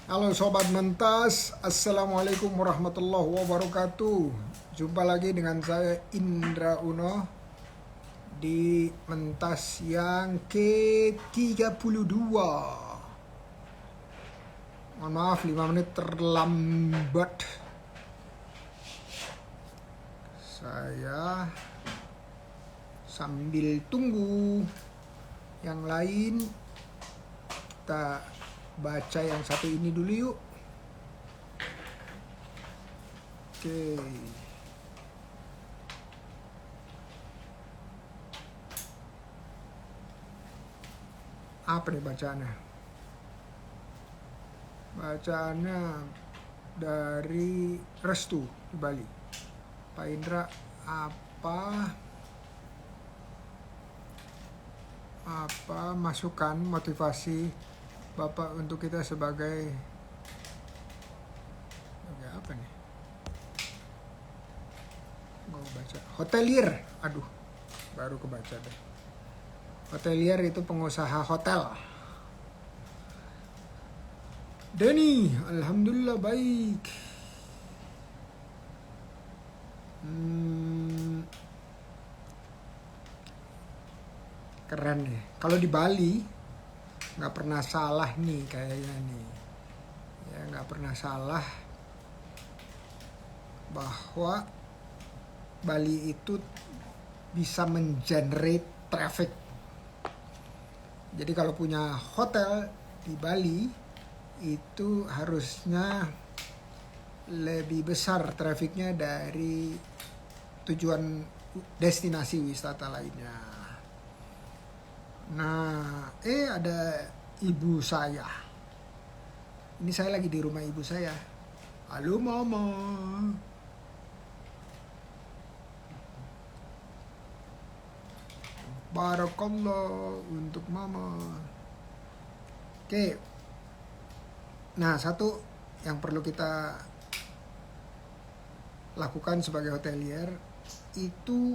Halo Sobat Mentas, Assalamualaikum warahmatullahi wabarakatuh. Jumpa lagi dengan saya Indra Uno di Mentas yang ke-32. Mohon maaf 5 menit terlambat. Saya sambil tunggu yang lain, kita baca yang satu ini dulu yuk. Oke. Apa nih bacaannya? Bacaannya dari Restu di Bali. Pak Indra, apa masukan motivasi Bapak untuk kita sebagai apa nih? Mau baca hotelier. Aduh, baru kebaca deh. Hotelier itu pengusaha hotel. Denny, alhamdulillah baik. Keren nih. Kalau di Bali nggak pernah salah nih kayaknya nih. Ya nggak pernah salah bahwa Bali itu bisa mengenerate traffic. Jadi kalau punya hotel di Bali itu harusnya lebih besar trafficnya dari tujuan destinasi wisata lainnya. Nah, ada ibu saya. Ini saya lagi di rumah ibu saya. Halo mama. Barakallah untuk mama. Oke. Nah, satu yang perlu kita lakukan sebagai hotelier itu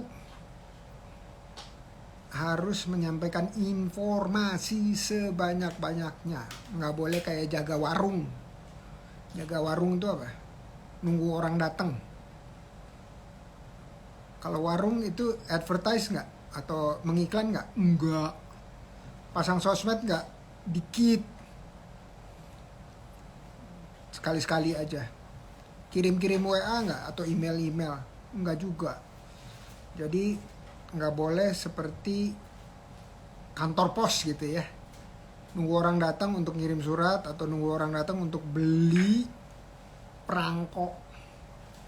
harus menyampaikan informasi sebanyak-banyaknya. Nggak boleh kayak jaga warung. Jaga warung itu apa? Nunggu orang datang. Kalau warung itu advertise nggak? Atau mengiklan nggak? Enggak. Pasang sosmed nggak? Dikit. Sekali-sekali aja. Kirim-kirim WA nggak? Atau email-email? Enggak juga. Jadi nggak boleh seperti kantor pos gitu ya. Nunggu orang datang untuk ngirim surat atau nunggu orang datang untuk beli perangko.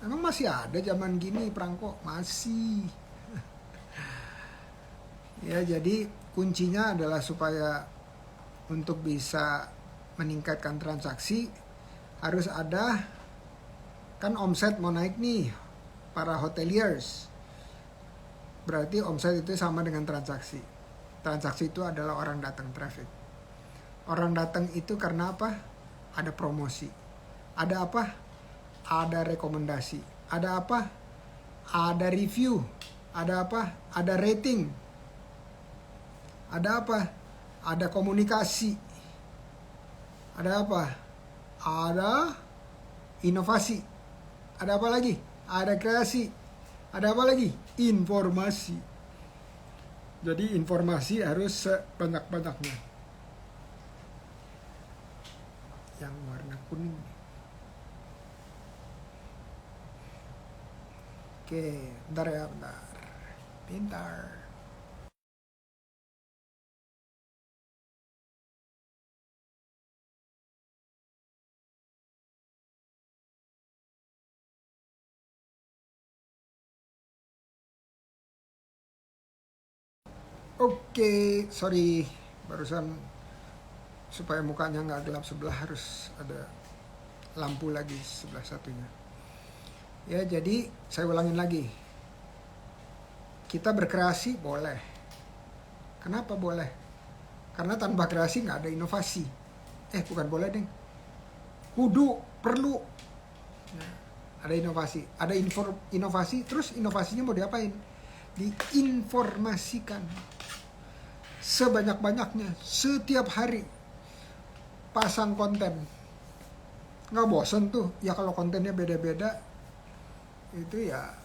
Emang masih ada zaman gini perangko? Masih. Ya, jadi kuncinya adalah supaya untuk bisa meningkatkan transaksi harus ada, kan omset mau naik nih para hoteliers. Berarti omset itu sama dengan transaksi. Transaksi itu adalah orang datang, traffic. Orang datang itu karena apa? Ada promosi. Ada apa? Ada rekomendasi. Ada apa? Ada review. Ada apa? Ada rating. Ada apa? Ada komunikasi. Ada apa? Ada inovasi. Ada apa lagi? Ada kreasi. Ada apa lagi? Informasi. Jadi informasi harus sebanyak-banyaknya. Yang warna kuning. Oke, bentar ya, bentar. Pintar. Oke, sorry. Barusan supaya mukanya nggak gelap sebelah harus ada lampu lagi sebelah satunya. Ya, jadi saya ulangin lagi. Kita berkreasi boleh. Kenapa boleh? Karena tanpa kreasi nggak ada inovasi. Bukan boleh deh. Kudu, perlu. Nah, ada inovasi. Ada inovasi, terus inovasinya mau diapain? Diinformasikan sebanyak-banyaknya setiap hari. Pasang konten. Nggak bosen tuh. Ya kalau kontennya beda-beda, itu ya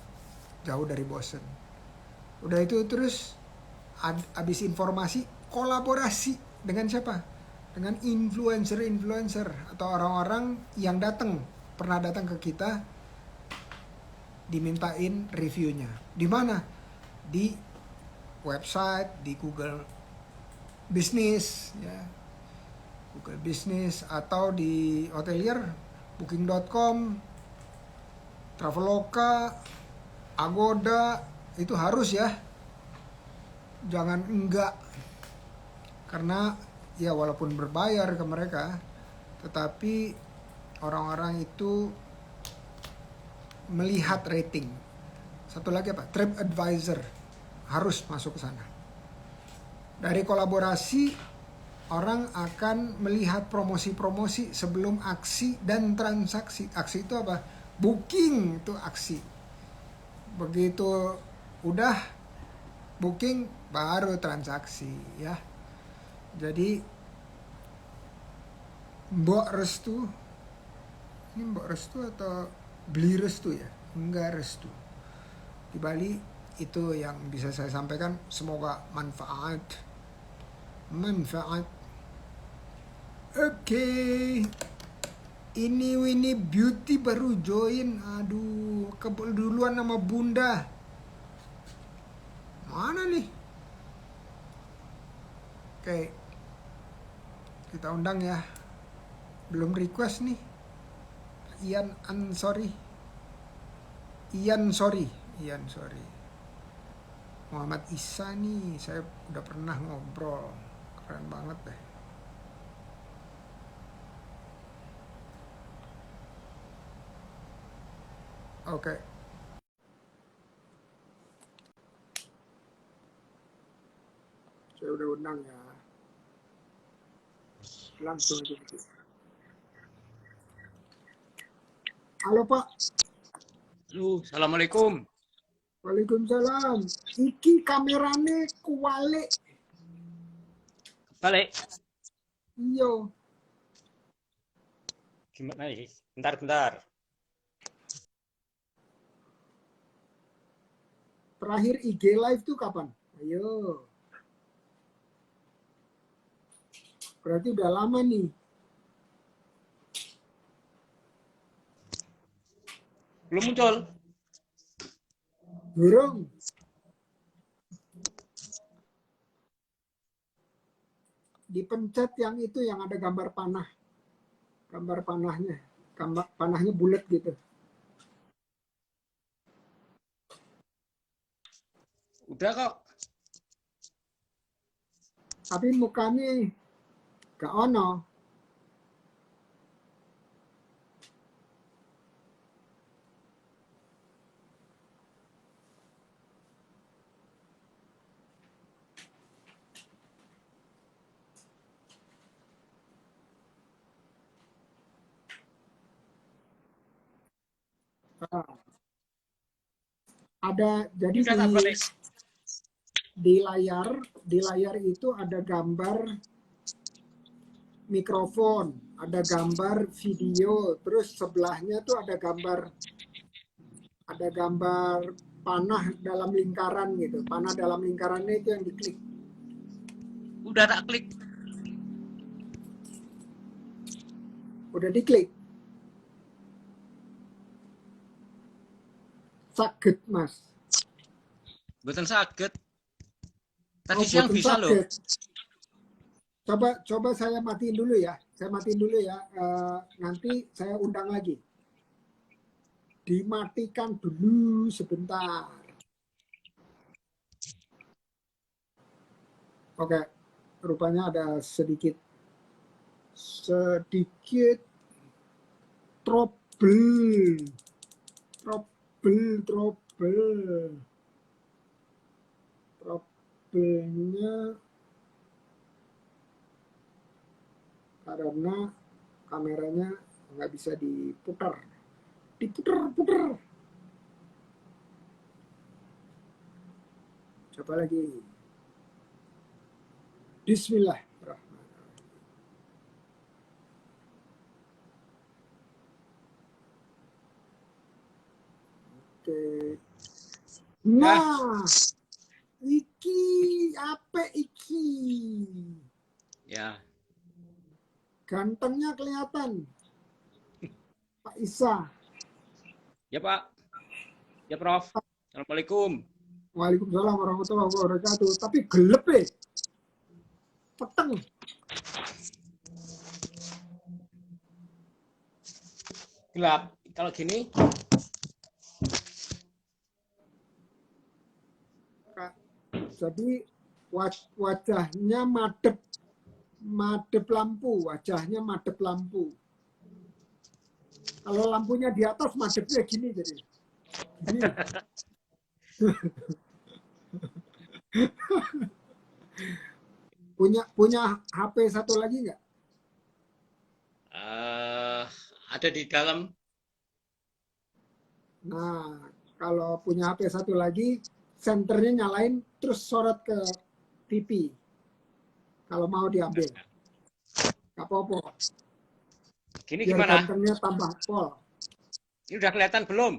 jauh dari bosen. Udah itu terus abis informasi, kolaborasi dengan siapa? Dengan influencer-influencer atau orang-orang yang pernah datang ke kita, dimintain reviewnya. Di mana? Di website, di Google Business, ya, Google Business, atau di hotelier, booking.com, Traveloka, Agoda, itu harus ya, jangan enggak. Karena ya walaupun berbayar ke mereka, tetapi orang-orang itu melihat rating. Satu lagi apa? TripAdvisor harus masuk ke sana. Dari kolaborasi, orang akan melihat promosi-promosi sebelum aksi dan transaksi. Aksi itu apa? Booking itu aksi. Begitu udah booking baru transaksi ya. Jadi Mbok Restu, ini Mbok Restu atau beli restu ya? Enggak restu. Di Bali itu yang bisa saya sampaikan, semoga manfaat. Oke. Ini Winnie Beauty baru join. Aduh, kebel duluan sama Bunda. Mana nih? Oke. Kita undang ya. Belum request nih. Ian sorry. Muhammad Isa nih, saya udah pernah ngobrol. Keren banget deh. Oke. Saya udah undang ya. Langsung aja gitu. Halo Pak. Halo, assalamualaikum. Waalaikumsalam. Iki kamerane kuwalik. Balik. Iyo. Gimana nih? Bentar. Terakhir IG live tuh kapan? Ayo. Berarti udah lama nih. Belum muncul. Burung. Dipencet yang itu yang ada gambar panah. Gambar panahnya. Gambar panahnya bulat gitu. Udah kok. Tapi mukanya gak ono. Nah, ada jadi Ini udah tak balik. di layar itu ada gambar mikrofon, ada gambar video, terus sebelahnya tuh ada gambar panah dalam lingkaran gitu. Panah dalam lingkarannya itu yang diklik. Udah tak klik. Udah diklik. Sakit mas. Betul sakit. Tadi Oh, siang bisa loh. Coba saya matiin dulu ya. Nanti saya undang lagi. Dimatikan dulu sebentar. Oke, rupanya ada sedikit trouble. Troublenya karena kameranya nggak bisa diputar. Coba lagi. Bismillah. Oke. Ya, Nah, iki apa iki? ya, Gantengnya kelihatan, Pak Isa. ya Pak, ya Prof. Assalamualaikum. Waalaikumsalam warahmatullahi wabarakatuh. Tapi gelap ya, peteng. Gelap. Kalau gini, Kak. Jadi wajahnya madep, madep lampu, wajahnya madep lampu. Kalau lampunya di atas madepnya gini jadi. Gini. Punya HP satu lagi nggak? eh ada di dalam. Nah, kalau punya HP satu lagi, senternya nyalain terus sorot ke TV. Kalau mau diambil, nggak apa-apa. Gini Biar gimana? gantengnya tambah pol. Ini udah kelihatan belum?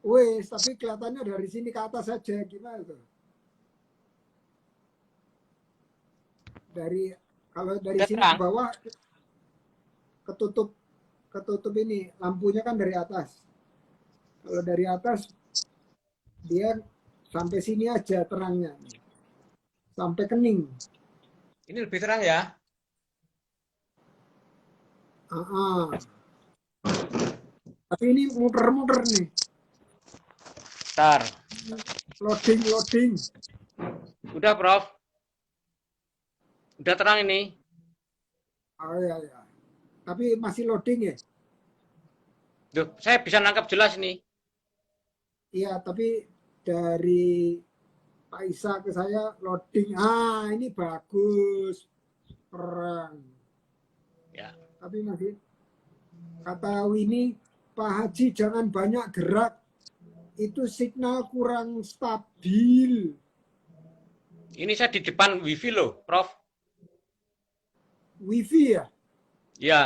Wes, tapi kelihatannya dari sini ke atas saja. Gimana tuh? Dari kalau dari Udah sini ke terang? bawah ketutup ketutup ini lampunya kan dari atas. Kalau dari atas dia sampai sini aja terangnya, sampai kening. Ini lebih terang ya? Ah, tapi ini muter-muter nih, Bentar. loading loading. Udah Prof. Udah terang ini. Oh ya ya. Tapi masih loading ya? Duh, saya bisa nangkap jelas ini. Iya, tapi dari Pak Isa ke saya loading. Ah, ini bagus, keren. Ya. Tapi masih kata Winnie, Pak Haji jangan banyak gerak. Itu signal kurang stabil. Ini saya di depan WiFi loh, Prof. Wifi ya? Ya,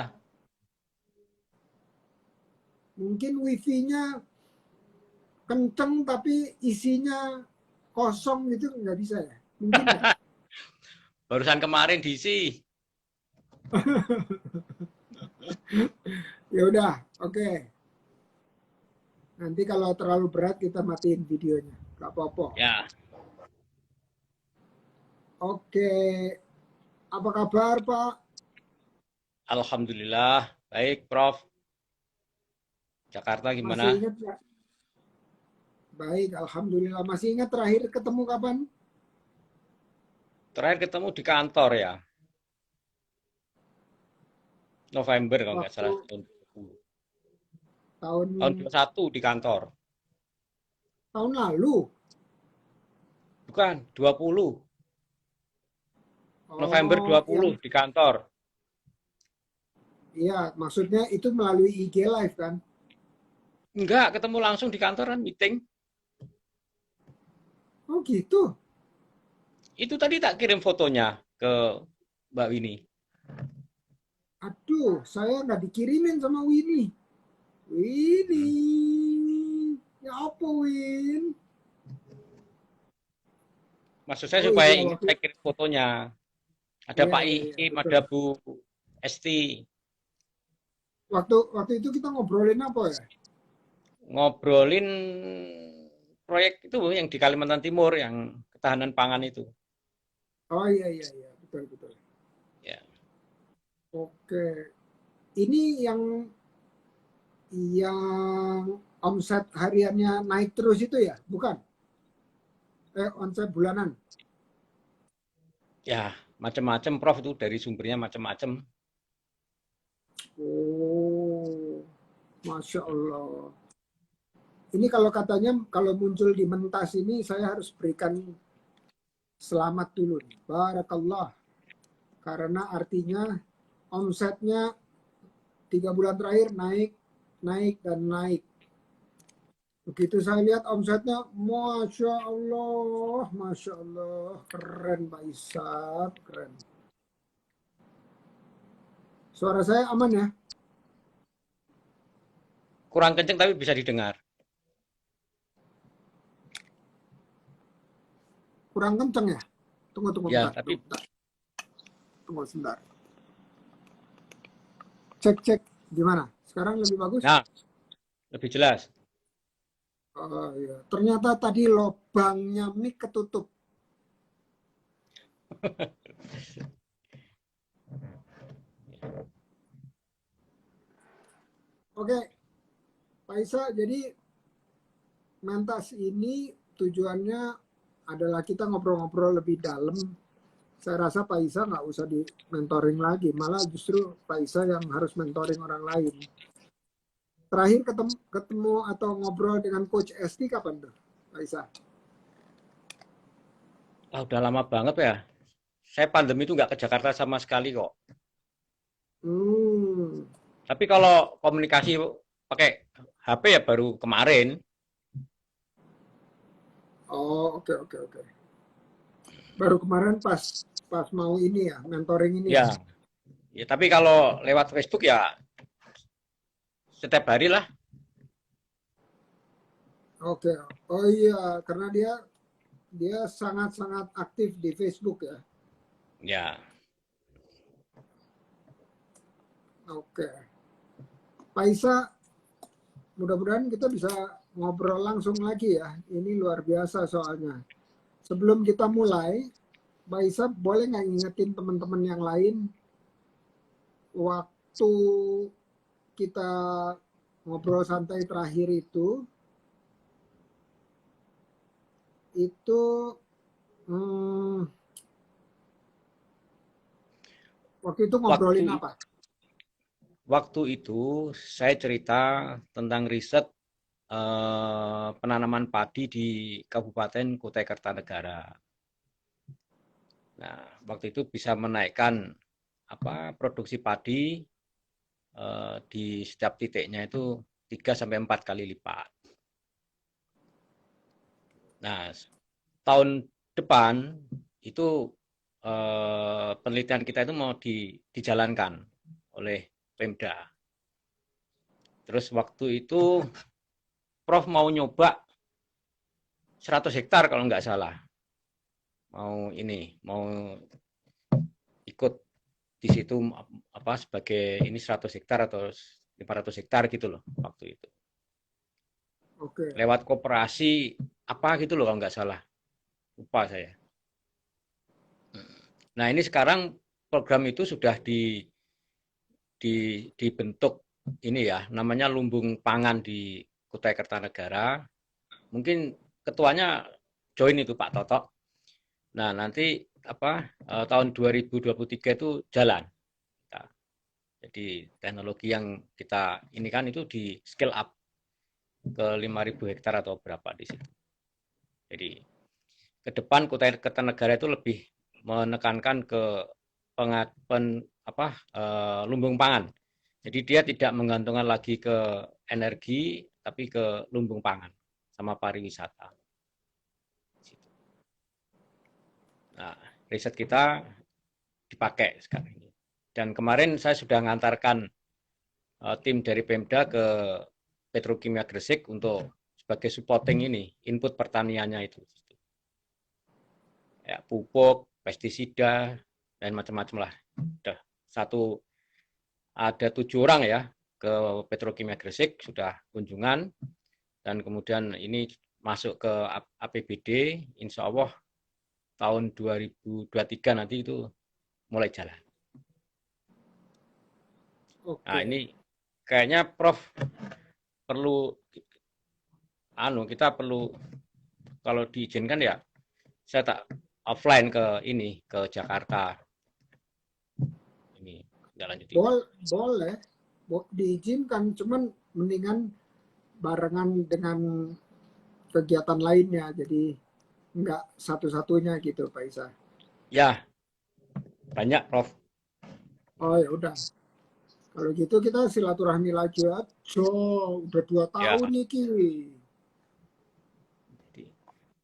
Mungkin wifi-nya kenceng tapi isinya kosong gitu nggak bisa ya? Mungkin nggak? barusan kemarin diisi. Ya udah, oke. Nanti kalau terlalu berat kita matiin videonya. Nggak apa-apa. Ya, Oke, apa kabar Pak? alhamdulillah. Baik, Prof. Jakarta Masih gimana? ingat nggak? Baik, alhamdulillah. Masih ingat terakhir ketemu kapan? Terakhir ketemu di kantor ya. November kalau nggak Waktu salah tahun 20. tahun Tahun 21 di kantor. tahun lalu. Bukan, 20. November Oh, 20 yang di kantor. iya, maksudnya itu melalui IG Live kan? Enggak, ketemu langsung di kantor kan meeting. Oh gitu. Itu tadi tak kirim fotonya ke Mbak Winnie. Aduh, saya nggak dikirimin sama Winnie. Hmm. Winnie, ya apa Win? Maksud saya Oh supaya iya ingat waktu, saya kirim fotonya. Ada iya Pak iya iya Iim, betul. ada Bu Esti. Waktu itu kita ngobrolin apa ya? Ngobrolin proyek itu yang di Kalimantan Timur yang ketahanan pangan itu. Oh iya iya iya betul betul. Ya. Oke, ini yang omset hariannya naik terus itu ya? Bukan? Omset bulanan. Ya, macam-macam Prof itu dari sumbernya macam-macam. Oh, masya Allah. Ini kalau katanya kalau muncul di mentas ini saya harus berikan selamat dulu nih. Barakallah. Karena artinya omsetnya 3 bulan terakhir naik, naik dan naik. Begitu saya lihat omsetnya, Masya Allah, keren Pak Isap, keren. Suara saya aman ya? Kurang kenceng tapi bisa didengar. kurang kenceng ya? Tunggu, Ya, bentar. tapi Tunggu sebentar. Cek. Gimana? Sekarang lebih bagus? nah lebih jelas. Oh, iya. Ternyata tadi lubangnya mic ketutup. Oke, Pak Isa, jadi mentas ini tujuannya adalah kita ngobrol-ngobrol lebih dalam. Saya rasa Pak Isa nggak usah di mentoring lagi, malah justru Pak Isa yang harus mentoring orang lain. Terakhir ketemu atau ngobrol dengan Coach Esti kapan tuh, Pak Isa? Udah lama banget ya. Saya pandemi itu nggak ke Jakarta sama sekali kok. Hmm. Tapi kalau komunikasi pakai HP ya baru kemarin. Oh, oke. Baru kemarin pas mau ini ya, mentoring ini ya. Ya, ya tapi kalau lewat Facebook ya setiap hari lah. Oke. Oh iya, karena dia sangat-sangat aktif di Facebook ya. Ya, Oke. Pak Isa, mudah-mudahan kita bisa ngobrol langsung lagi ya. Ini luar biasa soalnya. Sebelum kita mulai, Pak Isa boleh nggak ngingetin teman-teman yang lain waktu kita ngobrol santai terakhir itu waktu itu ngobrolin waktu apa? waktu itu saya cerita tentang riset penanaman padi di Kabupaten Kutai Kartanegara. Nah, waktu itu bisa menaikkan produksi padi di setiap titiknya itu 3 sampai 4 kali lipat. Nah, tahun depan itu penelitian kita itu mau dijalankan oleh Pemda. Terus waktu itu Prof mau nyoba 100 hektar kalau nggak salah. Mau ikut di situ sebagai ini 100 hektar atau 500 hektar gitu loh waktu itu. Oke. Lewat koperasi apa gitu loh kalau nggak salah. Lupa saya. Nah, ini sekarang program itu sudah dibentuk ini ya, namanya Lumbung Pangan di Kutai Kartanegara. Mungkin ketuanya join itu Pak Toto. Nah, nanti tahun 2023 itu jalan. Nah, jadi teknologi yang kita ini kan itu di scale up ke 5.000 hektar atau berapa di situ. Jadi ke depan Kutai Kartanegara itu lebih menekankan ke lumbung pangan. Jadi dia tidak menggantungkan lagi ke energi, tapi ke lumbung pangan sama pariwisata. Nah, riset kita dipakai sekarang ini. Dan kemarin saya sudah mengantarkan tim dari Pemda ke Petrokimia Gresik untuk sebagai supporting ini, input pertaniannya itu. Ya, pupuk, pestisida, dan macam-macam lah. Ada 7 orang ya ke Petrokimia Gresik sudah kunjungan, dan kemudian ini masuk ke APBD, insya Allah tahun 2023 nanti itu mulai jalan. Nah, Oke. ini kayaknya Prof perlu kita perlu kalau diizinkan ya saya tak offline ke Jakarta. Ini jalan lanjutin. Boleh diizinkan, cuman mendingan barengan dengan kegiatan lainnya, jadi nggak satu-satunya gitu Pak Isa. Ya, banyak Prof. Oh ya udah, kalau gitu kita silaturahmi lagi aja. Udah 2 tahun Ya. nih Ki.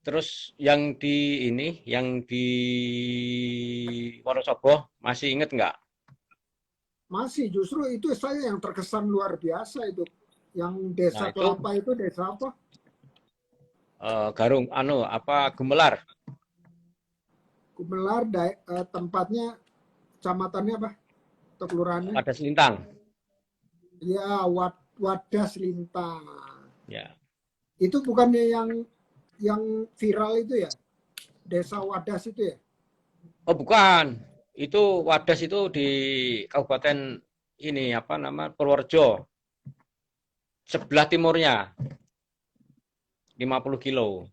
Terus yang di Wonosobo masih inget nggak? Masih, justru itu saya yang terkesan luar biasa itu. Yang Nah desa itu Kelapa itu desa apa? Garung Gemelar. Gumelar tempatnya, kecamatannya apa? Atau kelurahannya? Wadas Lintang. Ya, Wadas Lintang. Ya. Itu bukannya yang viral itu ya? Desa Wadas itu ya? Oh, bukan. Itu Wadas itu di Kabupaten ini apa nama Purworejo. Sebelah timurnya 50 kilo.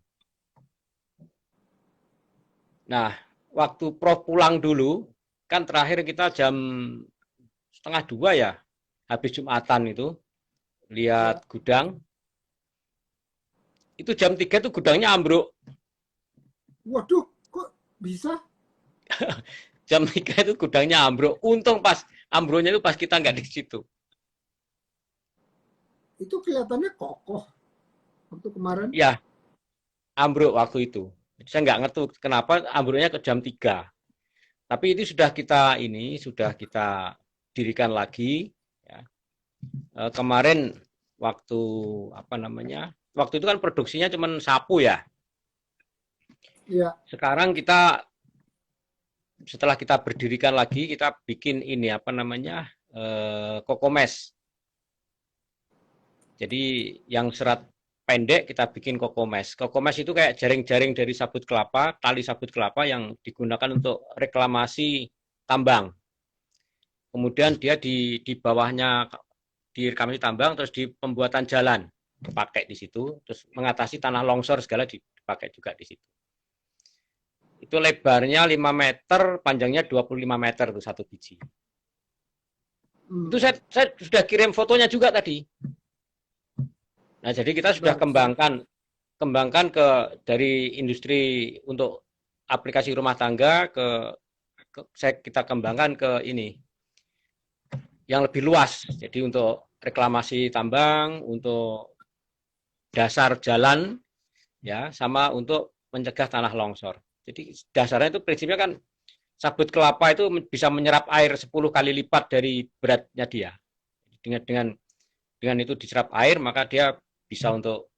Nah, waktu Prof pulang dulu, kan terakhir kita jam setengah dua ya, habis Jumatan itu, Ya. lihat gudang, itu jam 3 tuh gudangnya ambruk. Waduh, kok bisa? Jam 3 itu gudangnya ambruk. Untung pas ambruknya itu pas kita nggak di situ. Itu kelihatannya kokoh waktu kemarin. Ya, ambruk waktu itu. Saya nggak ngerti kenapa ambruknya ke jam 3. Tapi itu sudah kita dirikan lagi. Ya. Kemarin waktu apa namanya? Waktu itu kan produksinya cuma sapu ya. Ya. Sekarang kita setelah kita berdirikan lagi, kita bikin ini apa namanya? Kokomes. Jadi yang serat pendek kita bikin kokomes. Kokomes itu kayak jaring-jaring dari sabut kelapa, tali sabut kelapa yang digunakan untuk reklamasi tambang. Kemudian dia di bawahnya di reklamasi tambang, terus di pembuatan jalan dipakai di situ, terus mengatasi tanah longsor segala dipakai juga di situ. Itu lebarnya 5 meter, panjangnya 25 meter itu satu biji. Itu saya sudah kirim fotonya juga tadi. Nah, jadi kita sudah kembangkan dari industri untuk aplikasi rumah tangga kita kembangkan ke ini yang lebih luas. Jadi untuk reklamasi tambang, untuk dasar jalan, ya, sama untuk mencegah tanah longsor. Jadi dasarnya itu prinsipnya kan sabut kelapa itu bisa menyerap air 10 kali lipat dari beratnya dia. Dengan itu diserap air, maka dia bisa untuk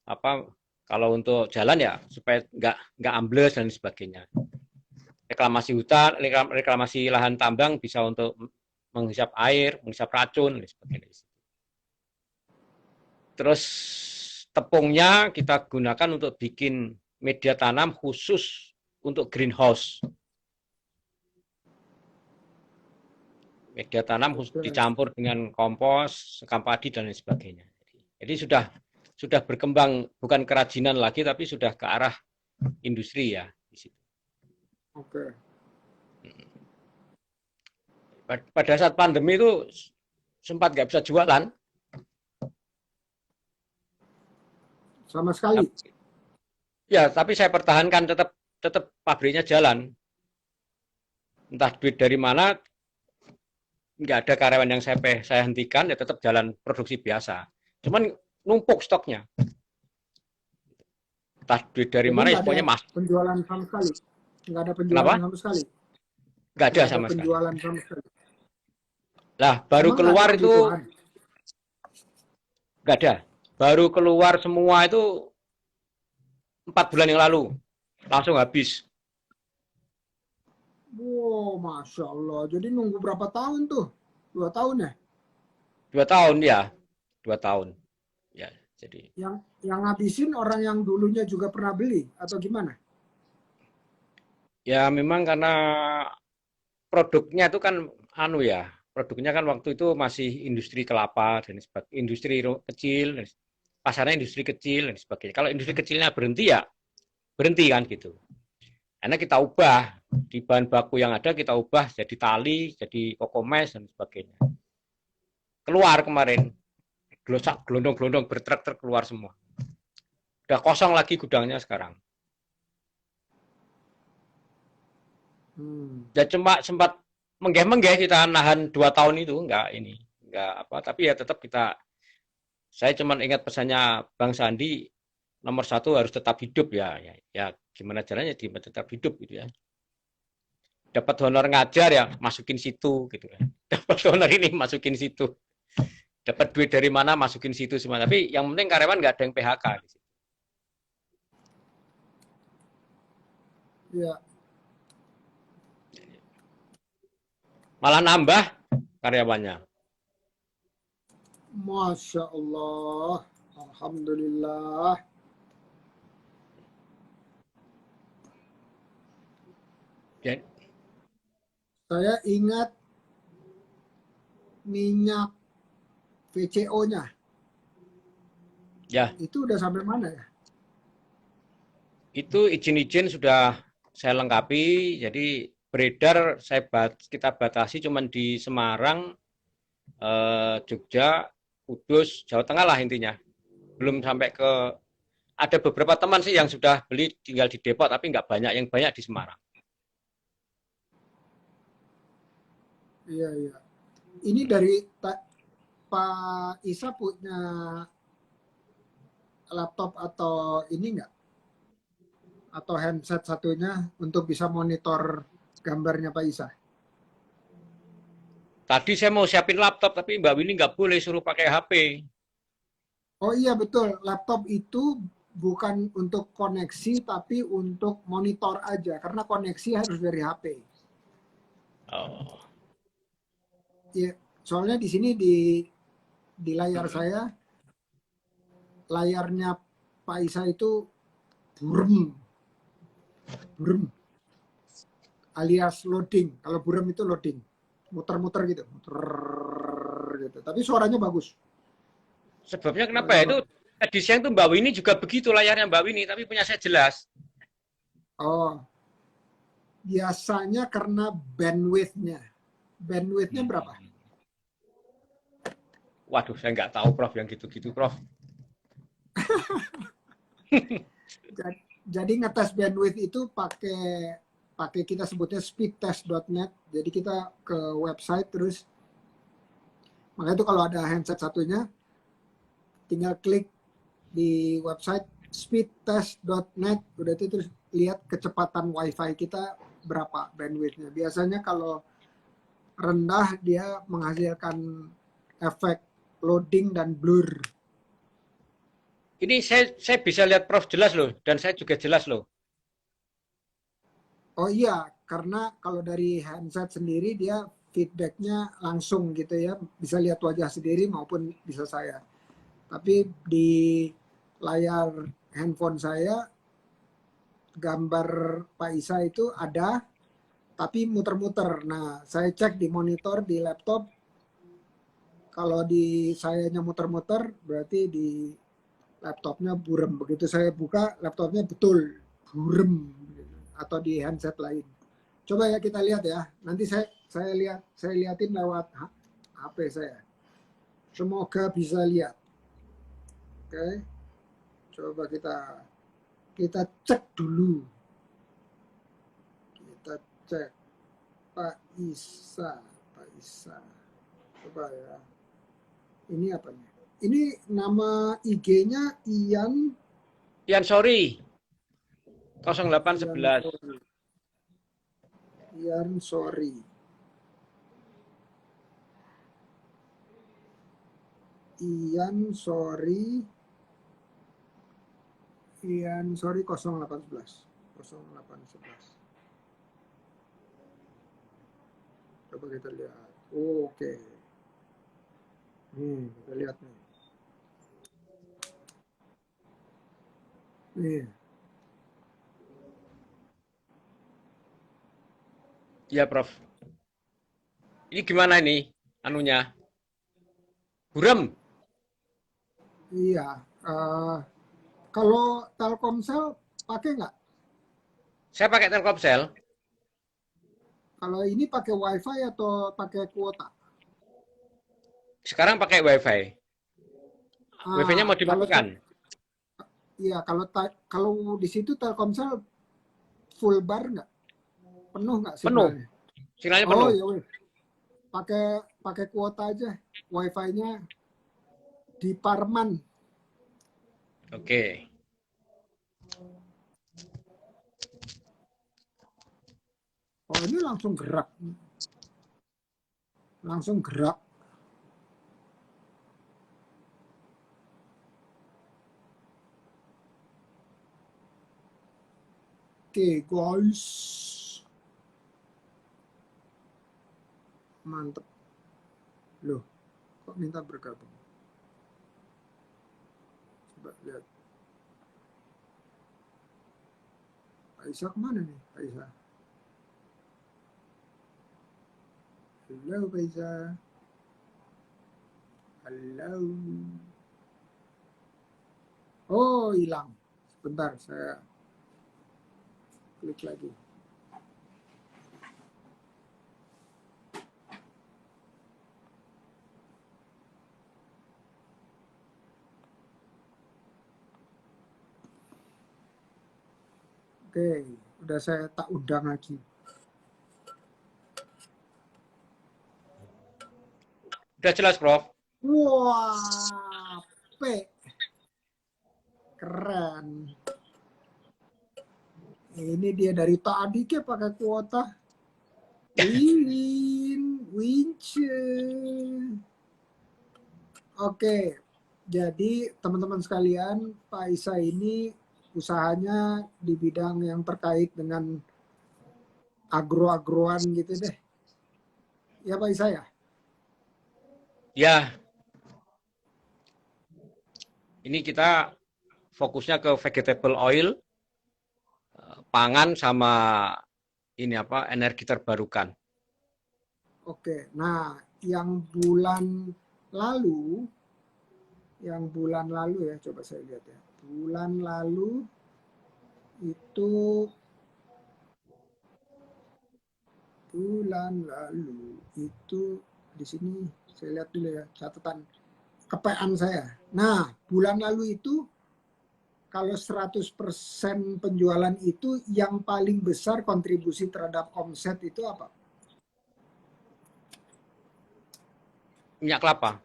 apa? Kalau untuk jalan ya supaya nggak ambles dan sebagainya. Reklamasi hutan, reklamasi lahan tambang bisa untuk menghisap air, menghisap racun dan sebagainya. Terus tepungnya kita gunakan untuk bikin media tanam khusus untuk greenhouse. Media tanam dicampur dengan kompos, sekam padi dan lain sebagainya. Jadi sudah berkembang bukan kerajinan lagi tapi sudah ke arah industri ya di situ. Oke. Pada saat pandemi itu sempat nggak bisa jualan. Sama sekali. Ya, tapi saya pertahankan tetap pabriknya jalan. Entah duit dari mana, nggak ada karyawan yang saya hentikan, ya tetap jalan produksi biasa. Cuman numpuk stoknya. Entah duit dari Jadi mana, ya nggak ada pokoknya mas. penjualan sama sekali. Nggak ada penjualan Kenapa? sama sekali. Nggak ada Nggak ada sama sekali. penjualan sama sekali. Lah, baru Emang nggak ada keluar itu kebutuhan. nggak ada. Baru keluar semua itu 4 bulan yang lalu. Langsung habis. Wow, Masya Allah. Jadi nunggu berapa tahun tuh? 2 tahun ya? 2 tahun ya. 2 tahun. Ya, jadi. Yang ngabisin orang yang dulunya juga pernah beli atau gimana? Ya memang karena produknya itu kan produknya kan waktu itu masih industri kelapa dan sebagainya, industri kecil, pasarnya industri kecil dan sebagainya. Kalau industri kecilnya berhenti ya berhenti kan gitu. Karena kita ubah di bahan baku yang ada kita ubah jadi tali, jadi kokomes dan sebagainya. Keluar kemarin, gelondong-gelondong bertruk-truk keluar semua. Udah kosong lagi gudangnya sekarang. Ya cuma sempat menggeh-menggeh kita nahan 2 tahun itu enggak apa, tapi ya tetap saya cuma ingat pesannya Bang Sandi, nomor 1 harus tetap hidup ya gimana caranya tetap hidup gitu ya. Dapat honor ngajar ya masukin situ gitu ya. Dapat honor ini masukin situ. Dapat duit dari mana masukin situ semua. Tapi yang penting karyawan nggak ada yang PHK di situ. Ya. malah nambah karyawannya. Masya Allah, Alhamdulillah. Ya, Saya ingat minyak VCO-nya, ya, itu udah sampai mana ya? itu izin-izin sudah saya lengkapi. Jadi beredar kita batasi cuman di Semarang, Jogja, Kudus, Jawa Tengah lah intinya. Belum sampai ke ada beberapa teman sih yang sudah beli tinggal di Depok tapi nggak banyak, yang banyak di Semarang. Iya, iya. Ini dari Pak Isa punya laptop atau ini nggak? Atau handset satunya untuk bisa monitor gambarnya Pak Isa? Tadi saya mau siapin laptop tapi Mbak Winnie nggak boleh suruh pakai HP. Oh iya betul, laptop itu bukan untuk koneksi tapi untuk monitor aja karena koneksi harus dari HP. Oh, Iya, soalnya di sini di layar saya, layarnya Pak Isa itu burem, burem alias loading. Kalau burem itu loading, muter-muter gitu, muter gitu. Tapi suaranya bagus, sebabnya kenapa ya suaranya itu? bagus. Tadi siang tuh Mbak Winnie juga begitu layarnya Mbak Winnie, tapi punya saya jelas. Oh, biasanya karena bandwidthnya. Bandwidthnya berapa? Waduh, saya nggak tahu Prof yang gitu-gitu Prof. Jadi ngetes bandwidth itu pakai pakai kita sebutnya speedtest.net. Jadi kita ke website terus makanya itu kalau ada handset satunya tinggal klik di website speedtest.net udah itu terus lihat kecepatan wifi kita berapa bandwidthnya. Biasanya kalau rendah dia menghasilkan efek loading dan blur. Ini saya bisa lihat Prof jelas loh, dan saya juga jelas loh. Oh iya, karena kalau dari handset sendiri dia feedbacknya langsung gitu ya, bisa lihat wajah sendiri maupun bisa saya. Tapi di layar handphone saya gambar Pak Isa itu ada, tapi muter-muter. Nah, saya cek di monitor di laptop, kalau di sayanya muter-muter berarti di laptopnya burem. Begitu saya buka laptopnya betul burem atau di handset lain. Coba ya kita lihat ya. Nanti saya liatin lewat HP saya. Semoga bisa lihat. Oke. Coba kita cek dulu. Kita cek Pak Isa, Pak Isa. Coba ya. Ini apa nih? Ini nama IG-nya Ian Ian sorry, Ian 0811. Sorry. Ian Sorry. Ian Sorry. Ian Sorry 0811. 0811. Coba kita lihat. Oh, oke. Nih, kita lihat nih. Nih, Iya Prof. Ini gimana ini anunya? Buram. iya. Uh, Kalau Telkomsel pakai nggak? Saya pakai Telkomsel. Kalau ini pakai WiFi atau pakai kuota? Sekarang pakai WiFi. WiFi-nya Ah, mau dimatikan. iya kalau di situ Telkomsel full bar nggak? Penuh nggak Penuh. sinyalnya? Sinyalnya Oh penuh. iya, weh. Pakai pakai kuota aja. WiFi-nya di Parman. Oke. Oh ini langsung gerak, langsung gerak. Oke guys. Mantep. Loh, kok minta bergabung? Coba lihat. Aisyah kemana nih, Aisyah? Halo, Aisyah. Halo. Oh, hilang. Sebentar, saya klik lagi. Oke, udah saya tak undang lagi. Udah jelas, Prof. Wah, P. Keren. Ini dia dari tadi ke pakai kuota. Wince. Oke, jadi teman-teman sekalian, Pak Isa ini usahanya di bidang yang terkait dengan agro-agroan gitu deh. Ya Pak Isa ya? Ya, ini kita fokusnya ke vegetable oil, pangan sama ini apa energi terbarukan. Oke, nah lalu, yang bulan lalu ya, coba saya lihat ya. Bulan lalu itu di sini saya lihat dulu ya catatan kepean saya. Nah, bulan lalu itu kalau 100% penjualan itu yang paling besar kontribusi terhadap omset itu apa? Minyak kelapa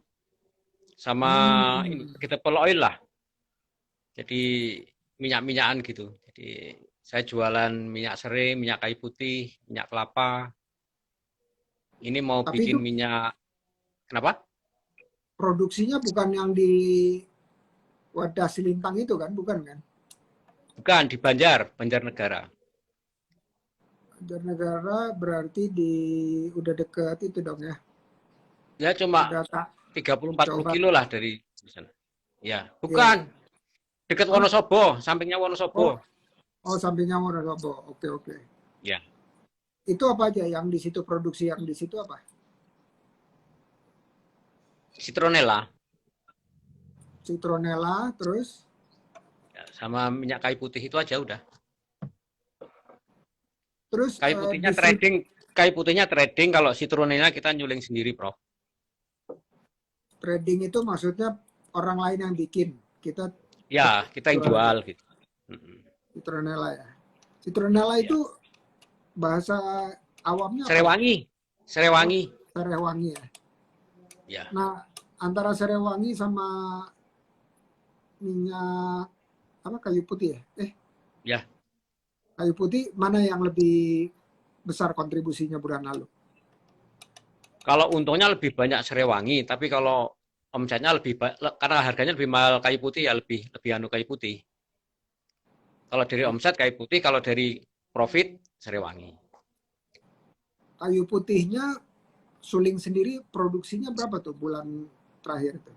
sama ini Hmm, vegetable oil lah. Jadi minyak-minyakan gitu. Jadi saya jualan minyak serai, minyak kayu putih, minyak kelapa. Ini mau tapi itu bikin minyak. Kenapa? produksinya bukan yang di wadah Silintang itu kan, bukan kan? Bukan di Banjar, Banjarnegara. Banjarnegara berarti udah deket itu dong ya. Ya cuma Udah tak 30-40 coba kilo lah dari sana. Ya, ya bukan. ya. Dekat Oh, Wonosobo, sampingnya oh, Wonosobo. oh sampingnya Wonosobo. Oke, oke. Ya, Itu apa aja yang di situ produksi yang di situ apa? citronella Citronella terus ya, sama minyak kayu putih itu aja udah. terus Kayu putihnya trading, kayu putihnya trading, kalau citronella kita nyuling sendiri, Prof. trading itu maksudnya orang lain yang bikin. Kita Ya, kita yang jual aja. jual gitu. Citronella ya. Citronella Ya. itu bahasa awamnya apa ya? Serewangi, Oh, Serewangi. serewangi ya. Ya, Nah, antara serewangi sama minyak apa kayu putih ya? ya. Kayu putih mana yang lebih besar kontribusinya bulan lalu? Kalau untungnya lebih banyak Serewangi, tapi kalau omsetnya lebih karena harganya lebih mahal kayu putih ya lebih lebih anu kayu putih. Kalau dari omset kayu putih, kalau dari profit Serewangi. Kayu putihnya suling sendiri produksinya berapa tuh bulan terakhir itu?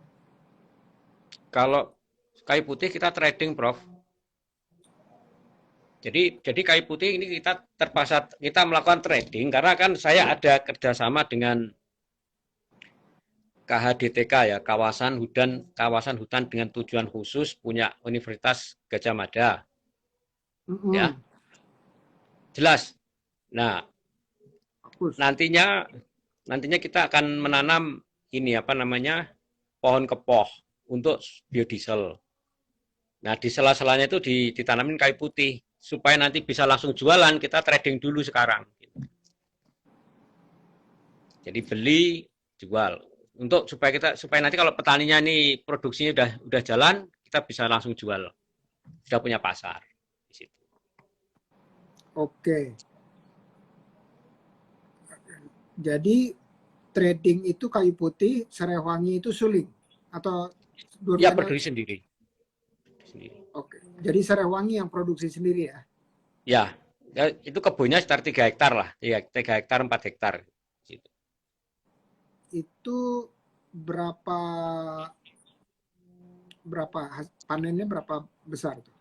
Kalau kayu putih kita trading, Prof. Jadi kayu putih ini kita melakukan trading karena kan saya ada kerjasama dengan KHDTK ya, kawasan hutan dengan tujuan khusus punya Universitas Gajah Mada, ya Mm-mm. jelas. Nah, Bagus. nantinya nantinya kita akan menanam ini apa namanya pohon kepoh untuk biodiesel. Nah, di sela-selanya itu ditanamin kayu putih supaya nanti bisa langsung jualan, kita trading dulu sekarang. Jadi beli, jual. Untuk supaya nanti kalau petaninya ini produksinya udah jalan, kita bisa langsung jual. Sudah punya pasar di situ. Oke. Jadi trading itu kayu putih, serewangi itu suling atau Ya dua-duanya? produksi sendiri. Oke. Jadi serewangi yang produksi sendiri ya. Ya, ya itu kebunnya sekitar 3 hektar lah, 3 hektar 4 hektar. Gitu. itu berapa berapa panennya berapa besar tuh?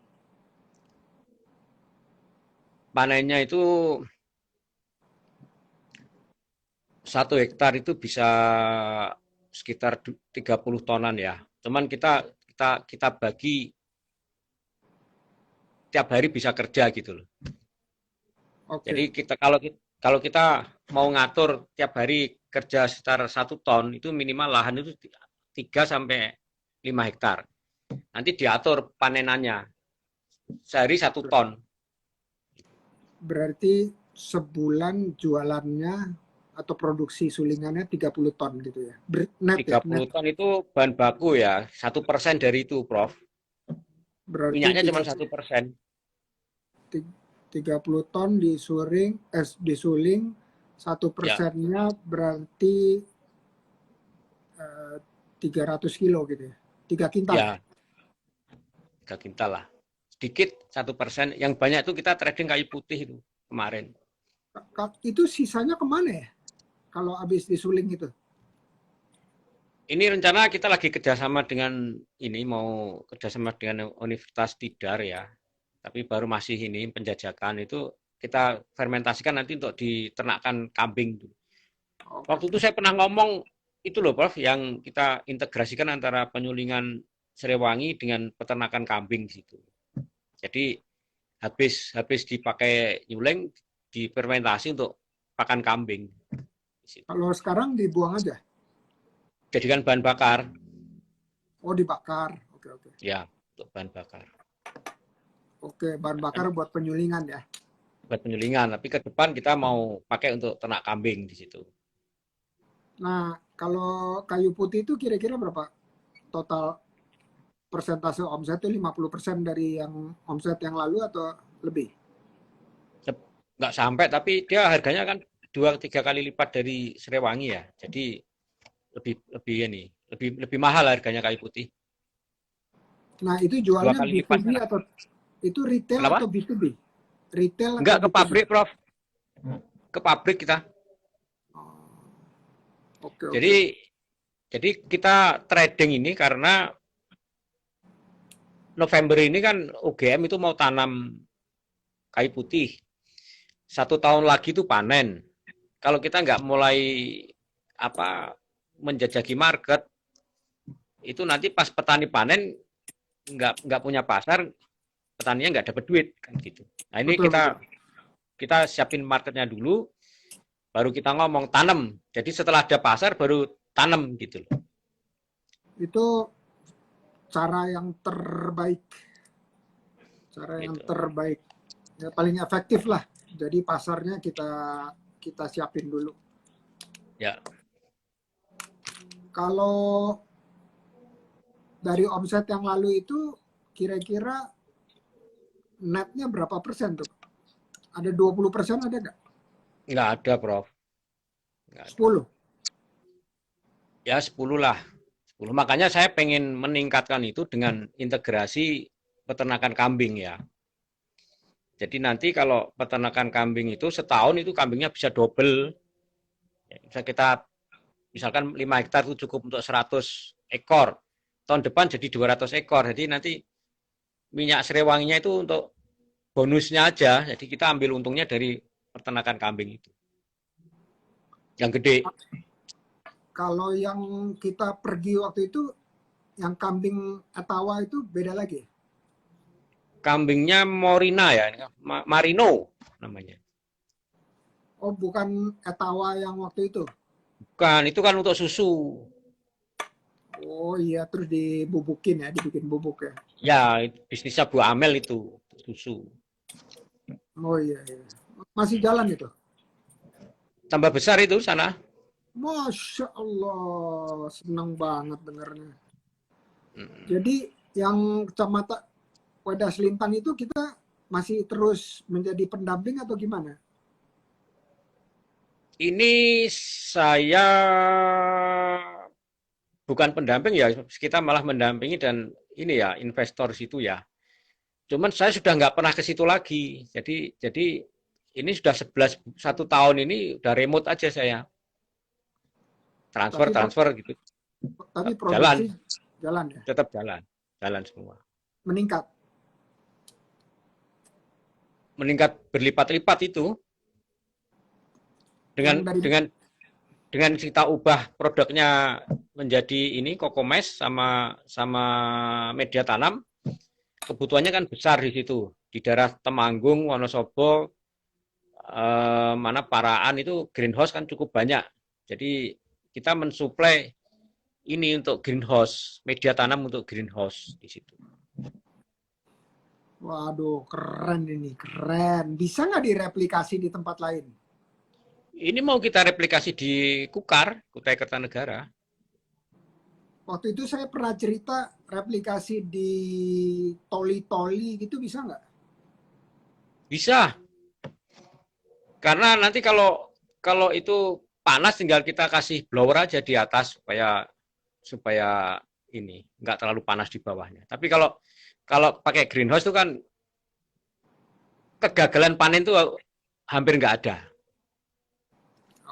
Panennya itu 1 hektar itu bisa sekitar 30 tonan ya. Cuman kita bagi tiap hari bisa kerja gitu loh. Jadi Oke, kalau kita mau ngatur tiap hari kerja sekitar 1 ton itu minimal lahan itu 3 sampai 5 hektar. Nanti diatur panenannya sehari 1 ton. berarti sebulan jualannya atau produksi sulingannya 30 ton gitu ya. Net ya, tiga net. puluh ton itu bahan baku ya, 1% dari itu, Prof. Berarti Minyaknya cuma 1%. 30 ton disuling satu Ya, persennya berarti 300 kilo gitu ya. 3 kintal ya. ya 3 kintal lah. Sedikit 1%. Yang banyak itu kita trading kayu putih itu kemarin. Itu sisanya kemana ya? Kalau habis disuling itu. Ini rencana kita lagi kerjasama dengan ini mau kerjasama dengan Universitas Tidar ya. Tapi baru masih ini penjajakan itu kita fermentasikan nanti untuk diternakan kambing. Oke. Waktu itu saya pernah ngomong itu loh Prof yang kita integrasikan antara penyulingan Serewangi dengan peternakan kambing di situ. Jadi habis habis dipakai nyuling difermentasi untuk pakan kambing di situ. Kalau sekarang dibuang aja. Jadikan bahan bakar Oh, dibakar. Oke, oke. ya untuk bahan bakar. Oke, bahan bakar buat penyulingan ya. Buat penyulingan, tapi ke depan kita mau pakai untuk ternak kambing di situ. Nah, kalau kayu putih itu kira-kira berapa total persentase omset itu 50% dari yang omset yang lalu atau lebih? Nggak sampai, tapi dia harganya kan 2-3 kali lipat dari Serewangi ya. Jadi lebih lebih ini lebih lebih mahal harganya kayu putih. Nah, itu Dua jualnya kali lipat B2B sana. atau itu retail atau Kenapa? B2B? Retail atau Enggak ke B2B? pabrik, Prof. Ke pabrik kita. Oh, oke, oke. Jadi jadi kita trading ini karena November ini kan UGM itu mau tanam kayu putih. 1 tahun lagi itu panen. Kalau kita nggak mulai apa menjajaki market, itu nanti pas petani panen nggak punya pasar, petaninya nggak dapat duit kan gitu. Nah ini Betul, betul. kita siapin marketnya dulu, baru kita ngomong tanam. Jadi setelah ada pasar baru tanam gitu. Itu cara yang terbaik. Cara yang Gitu. terbaik. Ya, paling efektif lah. Jadi pasarnya kita kita siapin dulu. Ya, Kalau dari omset yang lalu itu kira-kira netnya berapa persen tuh? Ada 20% ada nggak? nggak ada, Prof. Nggak ada. 10? Ya 10 lah. 10. Makanya saya pengen meningkatkan itu dengan integrasi peternakan kambing ya. Jadi nanti kalau peternakan kambing itu setahun itu kambingnya bisa double. Ya, bisa kita misalkan 5 hektar itu cukup untuk 100 ekor. Tahun depan jadi 200 ekor. Jadi nanti minyak serewanginya itu untuk bonusnya aja. Jadi kita ambil untungnya dari peternakan kambing itu. Yang gede. Kalau yang kita pergi waktu itu, yang kambing Etawa itu beda lagi. Kambingnya Morina ya, Marino namanya. Oh, bukan Etawa yang waktu itu. Bukan, itu kan untuk susu. Oh iya, terus dibubukin ya, dibikin bubuk ya. Ya, bisnisnya Bu Amel itu, susu. Oh iya, iya. Masih jalan itu. Tambah besar itu sana. Masya Allah, senang banget dengarnya. Hmm. Jadi yang kecamatan Wedas Lintang itu kita masih terus menjadi pendamping atau gimana? Ini saya bukan pendamping ya, kita malah mendampingi dan ini ya investor situ ya. Cuman saya sudah nggak pernah ke situ lagi. Jadi ini sudah 1 tahun ini udah remote aja saya. transfer Tapi transfer gitu produksi jalan, jalan ya, tetap jalan, jalan semua, meningkat. meningkat berlipat-lipat itu Yang dengan dari kita ubah produknya menjadi ini kokomes sama sama media tanam, kebutuhannya kan besar di situ, di daerah Temanggung, Wonosobo, mana Paraan itu greenhouse kan cukup banyak. Jadi kita mensuplai ini untuk greenhouse, media tanam untuk greenhouse di situ. Waduh, keren ini, keren. Bisa nggak direplikasi di tempat lain? Ini mau kita replikasi di Kukar, Kutai Kertanegara. Waktu itu saya pernah cerita replikasi di Toli-Toli gitu, bisa nggak? Bisa, karena nanti kalau kalau itu panas tinggal kita kasih blower aja di atas supaya supaya ini nggak terlalu panas di bawahnya. Tapi kalau kalau pakai greenhouse itu kan kegagalan panen itu hampir nggak ada.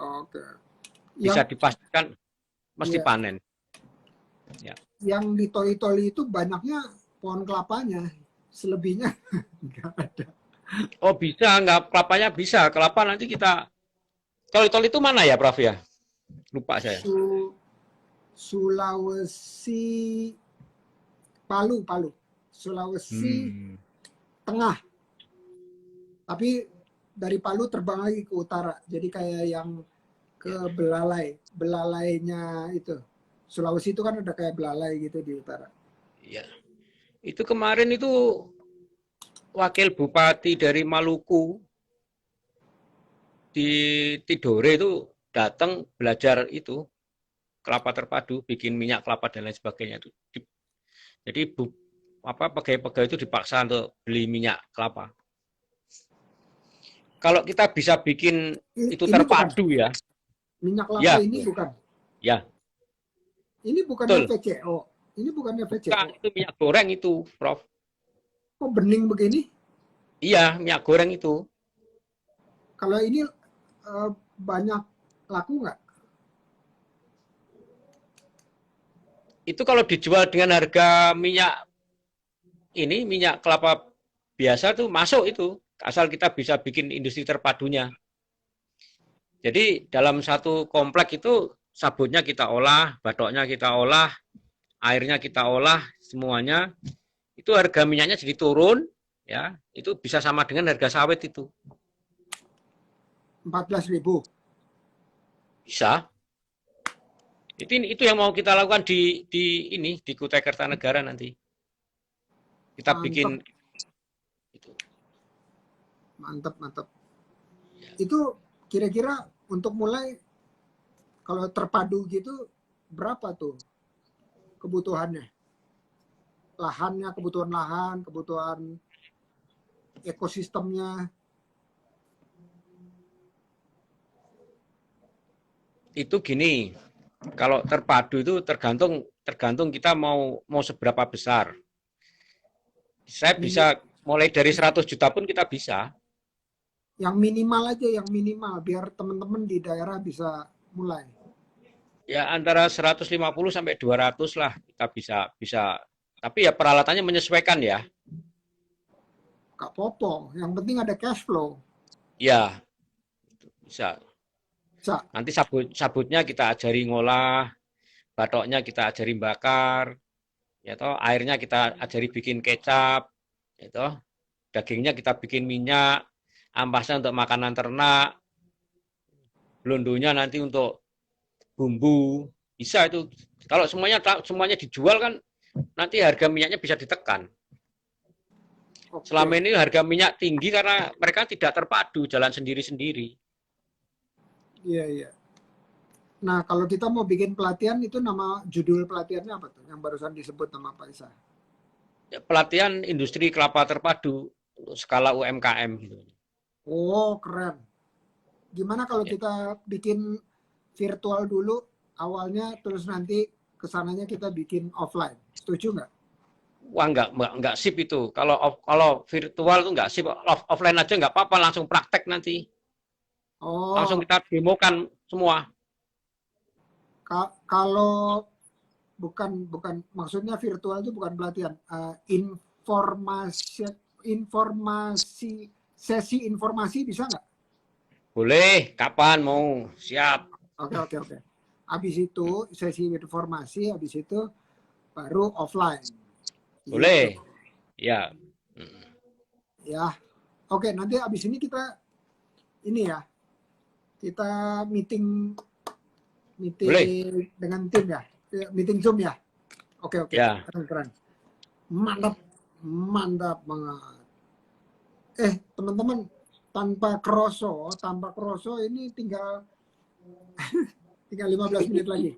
Oke. Bisa Yang dipastikan mesti ya, panen. Ya. yang di Toli-Toli itu banyaknya pohon kelapanya, selebihnya nggak ada. Oh bisa, nggak kelapanya bisa. Kelapa nanti kita, tol itu mana ya Prof ya? Lupa saya. Sulawesi, Palu, Sulawesi Hmm. Tengah. Tapi dari Palu terbang lagi ke utara. Jadi kayak yang ke belalainya itu. Sulawesi itu kan ada kayak belalai gitu di utara. Ya. Itu kemarin itu wakil bupati dari Maluku di Tidore itu datang belajar itu kelapa terpadu, bikin minyak kelapa dan lain sebagainya itu. Jadi pegawai-pegawai itu dipaksa untuk beli minyak kelapa. Kalau kita bisa bikin itu Ini bukan terpadu ya, minyak kelapa ya, ini bukan. ya, Ini bukannya betul. VCO. Ini bukannya Bukan, VCO. itu minyak goreng itu, Prof. Kok bening begini? Iya, minyak goreng itu. Kalau ini banyak laku nggak? Itu kalau dijual dengan harga minyak ini, minyak kelapa biasa tuh masuk itu. Asal kita bisa bikin industri terpadunya. Jadi dalam satu komplek itu sabutnya kita olah, batoknya kita olah, airnya kita olah, semuanya. Itu harga minyaknya jadi turun, ya. Itu bisa sama dengan harga sawit itu. 14.000. Bisa. Itu yang mau kita lakukan di Kutai Kertanegara nanti. Kita bikin Mantep, itu. mantep. Itu kira-kira untuk mulai kalau terpadu gitu berapa tuh kebutuhannya? Lahannya, kebutuhan lahan, kebutuhan ekosistemnya. Itu gini, kalau terpadu itu tergantung kita mau seberapa besar. Saya bisa mulai dari 100 juta pun kita bisa. Yang minimal aja, yang minimal biar teman-teman di daerah bisa mulai. Ya antara 150 sampai 200 lah kita bisa bisa. Tapi ya peralatannya menyesuaikan ya. Kak Popo, yang penting ada cash flow. Ya, bisa. Bisa. Nanti sabutnya kita ajari ngolah, batoknya kita ajari bakar, ya toh, airnya kita ajari bikin kecap, ya toh, dagingnya kita bikin minyak, ampasnya untuk makanan ternak, blondonya nanti untuk bumbu, bisa itu. Kalau semuanya dijual kan nanti harga minyaknya bisa ditekan. Selama Oke. ini harga minyak tinggi karena mereka tidak terpadu, jalan sendiri-sendiri. Iya, iya. Nah, kalau kita mau bikin pelatihan itu nama judul pelatihannya apa tuh? Yang barusan disebut nama Pak Isa. Ya, pelatihan industri kelapa terpadu untuk skala UMKM gitu. Oh, keren. Gimana kalau Ya. kita bikin virtual dulu awalnya, terus nanti kesananya kita bikin offline? Setuju nggak? Wah nggak sip itu. Kalau virtual tuh nggak sip. Offline aja nggak apa-apa, langsung praktek nanti. Langsung Oh, kita demokan semua. Kalau bukan maksudnya virtual itu bukan pelatihan, informasi informasi sesi informasi bisa nggak? Boleh, kapan mau? Siap. Oke. Habis itu sesi informasi, habis itu baru offline. Gitu. Boleh. Ya. Mm. Ya. Oke, nanti habis ini kita ini ya, kita meeting Boleh. dengan tim ya. Meeting Zoom ya. Oke. Ya. Keren. Mantap banget. Teman-teman, tanpa kroso ini tinggal 15 menit lagi.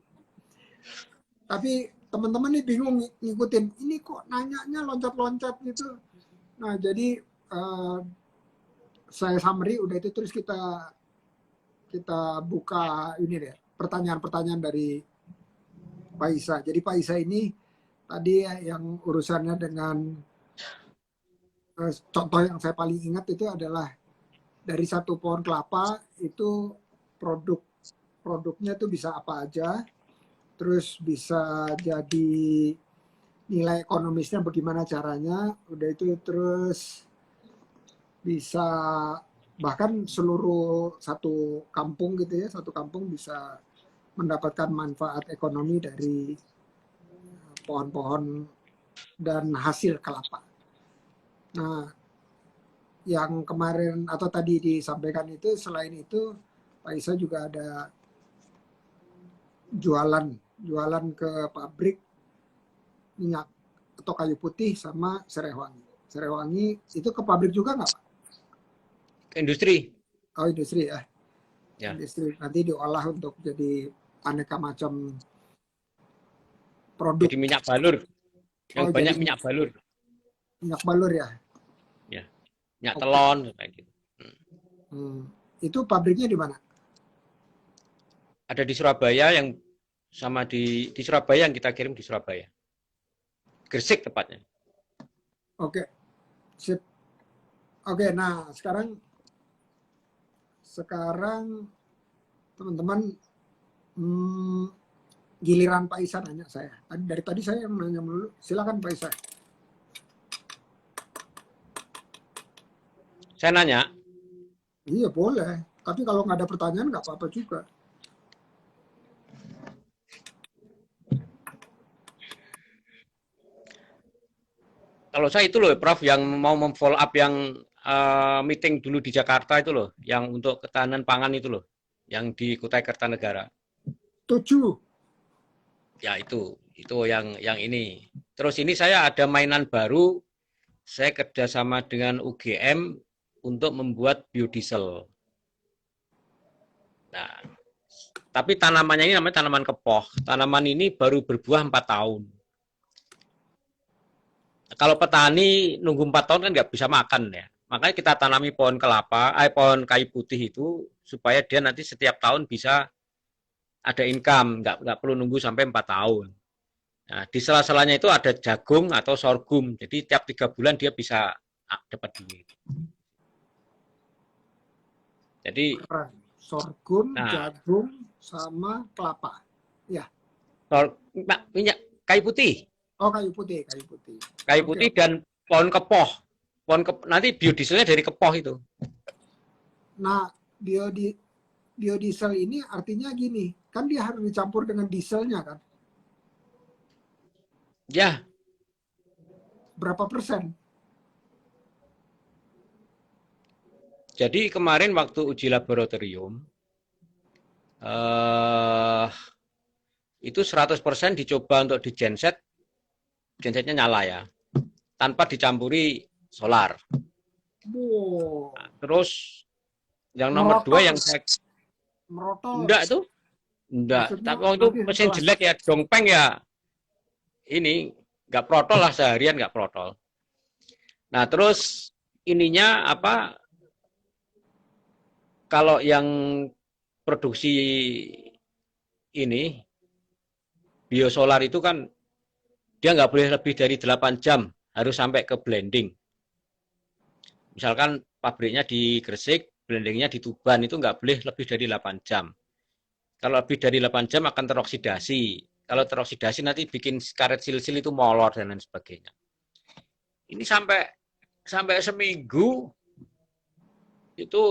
Tapi teman-teman nih bingung ngikutin. Ini kok nanyanya loncat-loncat gitu. Nah, jadi saya summary udah itu, terus kita buka ini deh, pertanyaan-pertanyaan dari Pak Isa. Jadi Pak Isa ini tadi yang urusannya dengan contoh yang saya paling ingat itu adalah dari satu pohon kelapa itu produknya tuh bisa apa aja, terus bisa jadi nilai ekonomisnya bagaimana caranya, udah itu terus bisa bahkan seluruh satu kampung gitu ya, satu kampung bisa mendapatkan manfaat ekonomi dari pohon-pohon dan hasil kelapa. Nah, yang kemarin atau tadi disampaikan itu, selain itu Pak Isa juga ada jualan ke pabrik minyak atau kayu putih sama serai wangi. Serai wangi itu ke pabrik juga nggak Pak? Ke industri. Oh, industri ya. Ya. Industri nanti diolah untuk jadi aneka macam produk. Jadi minyak balur. Yang banyak minyak balur. Minyak balur ya. Ya. Minyak telon kayak gitu. Itu pabriknya di mana? Ada di Surabaya yang sama di Surabaya yang kita kirim di Surabaya. Gresik tepatnya. Oke. Sip. Oke, nah sekarang teman-teman giliran Pak Isa nanya saya. Dari tadi saya yang nanya dulu. Silakan Pak Isa. Saya nanya. Iya boleh. Tapi kalau nggak ada pertanyaan nggak apa-apa juga. Kalau saya itu loh, Prof, yang mau memfollow up yang meeting dulu di Jakarta itu loh, yang untuk ketahanan pangan itu loh, yang di Kutai Kartanegara. 7. Ya itu yang ini. Terus ini saya ada mainan baru, saya kerjasama dengan UGM untuk membuat biodiesel. Nah, tapi tanamannya ini namanya tanaman kepoh. Tanaman ini baru berbuah 4 tahun. Kalau petani nunggu 4 tahun kan nggak bisa makan ya. Makanya kita tanami pohon kelapa, pohon kayu putih itu supaya dia nanti setiap tahun bisa ada income, nggak perlu nunggu sampai 4 tahun. Nah, di sela-selanya itu ada jagung atau sorghum. Jadi tiap 3 bulan dia bisa dapat duit. Jadi sorghum, jagung, sama kelapa. Ya. Minyak kayu putih. Oh, kayu putih. Kayu putih dan pohon kepoh. Nanti biodieselnya dari kepoh itu. Nah, biodiesel ini artinya gini, kan dia harus dicampur dengan dieselnya kan? Ya. Berapa persen? Jadi kemarin waktu uji laboratorium, itu 100% dicoba untuk di genset, gensetnya nyala ya, tanpa dicampuri solar. Wow. Nah, terus yang nomor 2 yang saya merotol. Enggak tuh. Enggak. Tapi waktu itu mesin jelek ya, dongpeng ya. Ini nggak protol lah, seharian nggak protol. Nah, terus ininya apa? Kalau yang produksi ini biosolar itu kan dia nggak boleh lebih dari 8 jam, harus sampai ke blending. Misalkan pabriknya di Gresik, blendingnya di Tuban, itu nggak boleh lebih dari 8 jam. Kalau lebih dari 8 jam akan teroksidasi. Kalau teroksidasi nanti bikin karet sil-sil itu molor dan lain sebagainya. Ini sampai seminggu itu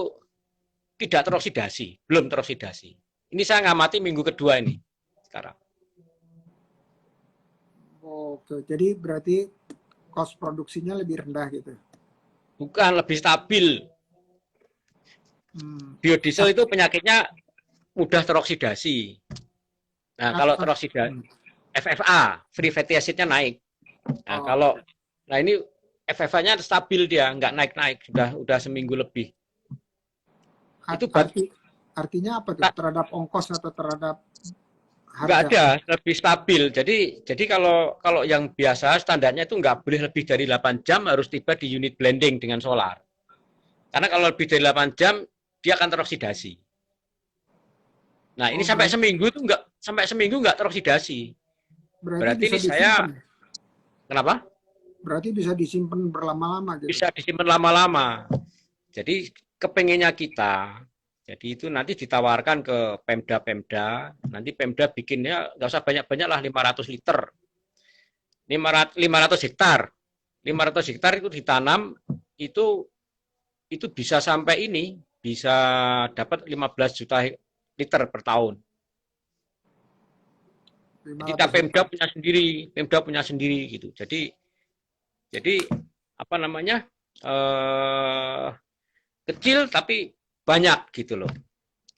tidak teroksidasi, belum teroksidasi. Ini saya ngamati minggu kedua ini sekarang. Oke, jadi berarti cost produksinya lebih rendah gitu. Bukan, lebih stabil. Biodiesel itu penyakitnya mudah teroksidasi. Nah, kalau teroksidasi, FFA, free fatty acid-nya naik. Nah, nah ini FFA-nya stabil dia, nggak naik-naik, sudah seminggu lebih. Itu artinya apa tuh? Terhadap ongkos atau terhadap harga? Nggak ada, lebih stabil. Jadi kalau yang biasa standarnya itu nggak boleh lebih dari 8 jam harus tiba di unit blending dengan solar. Karena kalau lebih dari 8 jam dia akan teroksidasi. Nah, ini sampai seminggu nggak teroksidasi. Berarti ini saya kenapa? Berarti bisa disimpan berlama-lama gitu. Bisa disimpan lama-lama. Jadi kepengennya kita, jadi itu nanti ditawarkan ke Pemda, nanti Pemda bikinnya nggak usah banyak-banyak lah, 500 liter. 500 hektar. 500 hektar itu ditanam, itu bisa sampai ini, bisa dapat 15 juta liter per tahun. Kita Pemda punya sendiri gitu. Jadi apa namanya? Kecil tapi banyak gitu loh.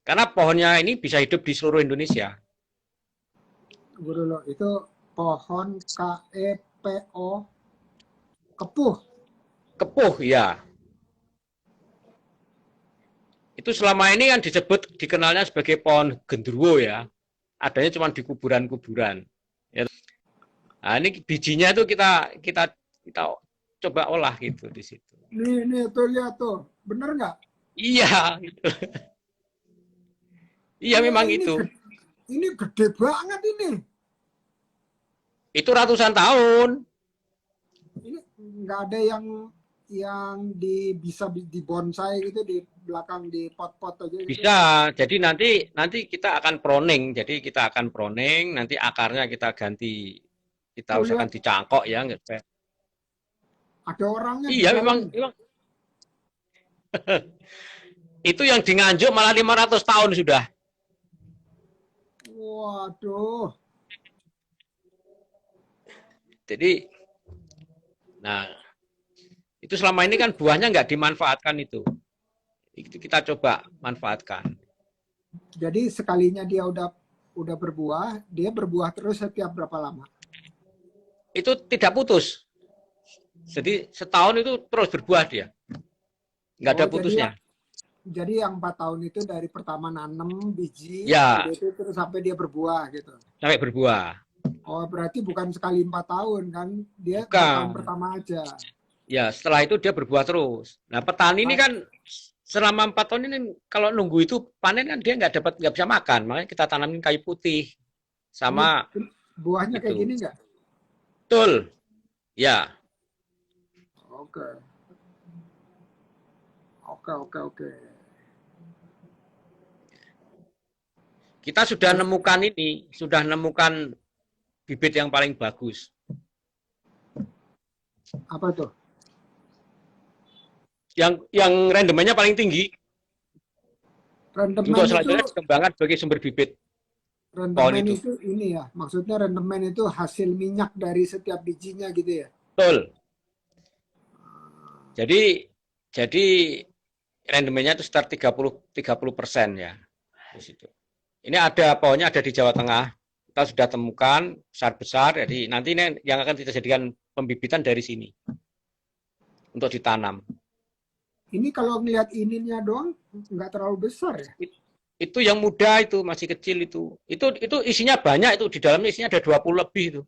Karena pohonnya ini bisa hidup di seluruh Indonesia. Guru lo, itu pohon KEPO kepuh. Kepuh ya. Itu selama ini kan dikenalnya sebagai pohon gendruwo ya. Adanya cuma di kuburan-kuburan. Ya. Nah, ini bijinya itu kita coba olah gitu di situ. Nih tuh lihat tuh, bener nggak? Iya. Gitu. Iya memang itu. Ini gede banget ini. Itu ratusan tahun. Ini nggak ada yang bisa dibonsai gitu di belakang di pot-pot aja gitu. Bisa. Jadi nanti kita akan proning. Jadi kita akan proning, nanti akarnya kita ganti, kita usahakan dicangkok ya. Ada orangnya. Iya memang. Itu yang di Nganjuk malah 500 tahun sudah. Waduh. Jadi, nah, itu selama ini kan buahnya nggak dimanfaatkan itu. Itu kita coba manfaatkan. Jadi sekalinya dia udah berbuah, dia berbuah terus setiap berapa lama? Itu tidak putus. Jadi setahun itu terus berbuah dia. Nggak ada putusnya. Jadi yang 4 tahun itu dari pertama nanam biji, ya, itu terus sampai dia berbuah gitu. Sampai berbuah. Oh, berarti bukan sekali 4 tahun kan? Dia tahun pertama aja. Ya, setelah itu dia berbuah terus. Nah, petani ini kan selama 4 tahun ini kalau nunggu itu panen kan dia nggak bisa makan. Makanya kita tanamin kayu putih sama ini buahnya gitu. Kayak gini nggak? Betul. Ya. Oke. Kita sudah nemukan bibit yang paling bagus. Apa tuh? Yang rendemennya paling tinggi. Rendemen untuk selanjutnya dikembangkan sebagai sumber bibit. Rendemen itu ini ya, maksudnya rendemen itu hasil minyak dari setiap bijinya gitu ya? Betul. Jadi rendemennya itu sekitar 30% ya di situ. Ini pohonnya ada di Jawa Tengah. Kita sudah temukan besar-besar. Jadi nanti ini yang akan kita jadikan pembibitan dari sini untuk ditanam. Ini kalau ngelihat ininya doang nggak terlalu besar ya? Itu yang muda itu masih kecil itu. Itu isinya banyak itu, di dalamnya isinya ada 20 lebih itu.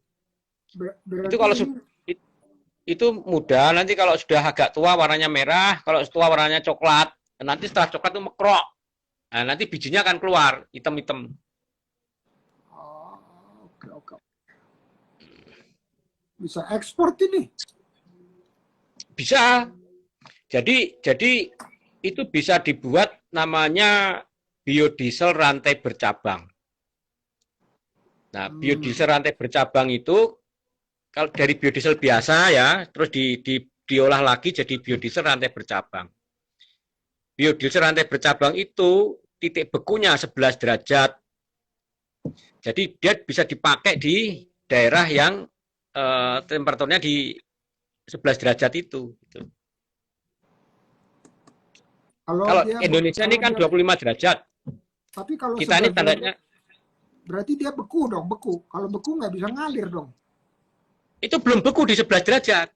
Itu kalau itu muda, nanti kalau sudah agak tua warnanya merah, kalau tua warnanya coklat. Nanti setelah coklat itu mekrok. Nah, nanti bijinya akan keluar hitam-hitam. Oke. Bisa ekspor ini? Bisa. Jadi itu bisa dibuat namanya biodiesel rantai bercabang. Nah, Hmm. biodiesel rantai bercabang itu kalau dari biodiesel biasa ya, terus diolah lagi jadi biodiesel rantai bercabang. Biodiesel rantai bercabang itu titik bekunya 11 derajat. Jadi dia bisa dipakai di daerah yang temperaturnya di 11 derajat itu. Gitu. Kalau Kalau dia Indonesia ini kalau kan dia 25 derajat. tapi kalau Kita ini 11 derajat standarnya berarti dia beku dong, beku. Kalau beku nggak bisa ngalir dong. itu belum beku di 11 derajat.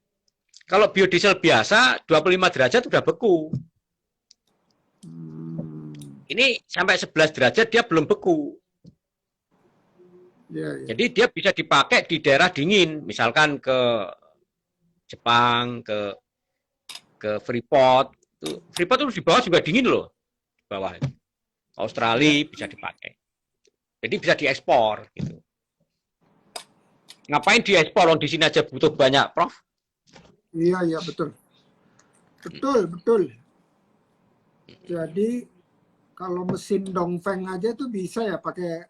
Kalau biodiesel biasa 25 derajat udah beku. Hmm. Ini sampai 11 derajat dia belum beku. Ya, ya. Jadi dia bisa dipakai di daerah dingin, misalkan ke Jepang, ke Freeport. Freeport itu di bawah juga dingin loh, di bawah. Ya. Australia bisa dipakai. Jadi bisa diekspor gitu. Ngapain diekspor? Di sini aja butuh banyak, Prof. Iya, iya, betul. Betul, betul. Jadi kalau mesin Dongfeng aja tuh bisa ya pakai